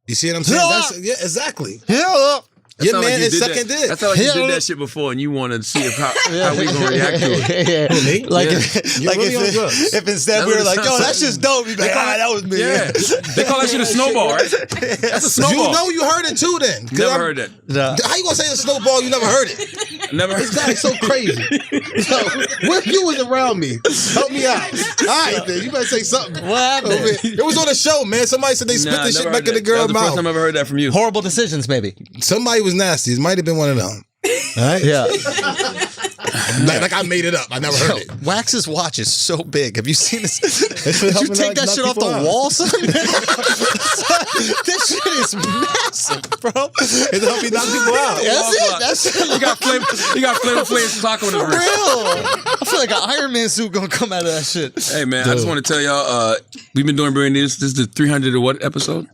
You see what I'm saying? That's, yeah, exactly. Yeah. Your Sound like man you is did sucking that. dick. That sound like you Yeah. did that shit before, and you wanted to see how we gonna react to it. Yeah. Me? Like, Yeah. You're really on drugs. if instead That's we were what it like, yo, sounds that's like. just dope. You'd be like, that was me. Yeah, they call that shit a snowball, right? That's a snowball. You know you heard it too then. 'Cause Never I'm- heard that. Nah. How you gonna say a snowball? You never heard it. Never heard This guy is so crazy. Yo, what you was around me? Help me out. All right, then. You better say something. What happened? Oh, man. It was on the show, man. Somebody said they spit Nah, this never shit heard back in the that. girl's That was the first mouth. time I ever heard that from you. Horrible decisions, maybe. Somebody was nasty. It might have been one of them. All right? Yeah. Like I made it up. I never heard it. Wax's watch is so big. Have you seen this? Did for you helping take that knock shit off people the out. wall, son? This shit is massive, bro. It's help you knock people out. That's it. That's it. You got Flavor Flav's clock on his For wrist. real. I feel like an Iron Man suit gonna come out of that shit. Hey man, I just want to tell y'all, we've been doing Brilliant Idiots. This is the 300 or what episode?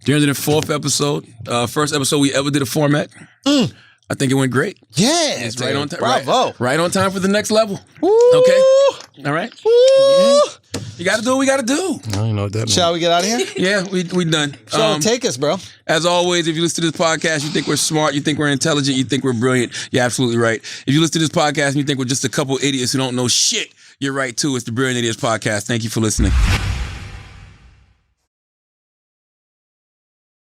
304th episode. First episode we ever did a format. I think it went great. Yeah, It's right on time. Bravo. Right on time for the next level. Woo. Okay. All right. Yeah. You got to do what we got to do. I don't know what that means. Shall we get out of here? Yeah, we done. So take us, bro. As always, if you listen to this podcast, you think we're smart, you think we're intelligent, you think we're brilliant, you're absolutely right. If you listen to this podcast and you think we're just a couple idiots who don't know shit, you're right too. It's the Brilliant Idiots Podcast. Thank you for listening.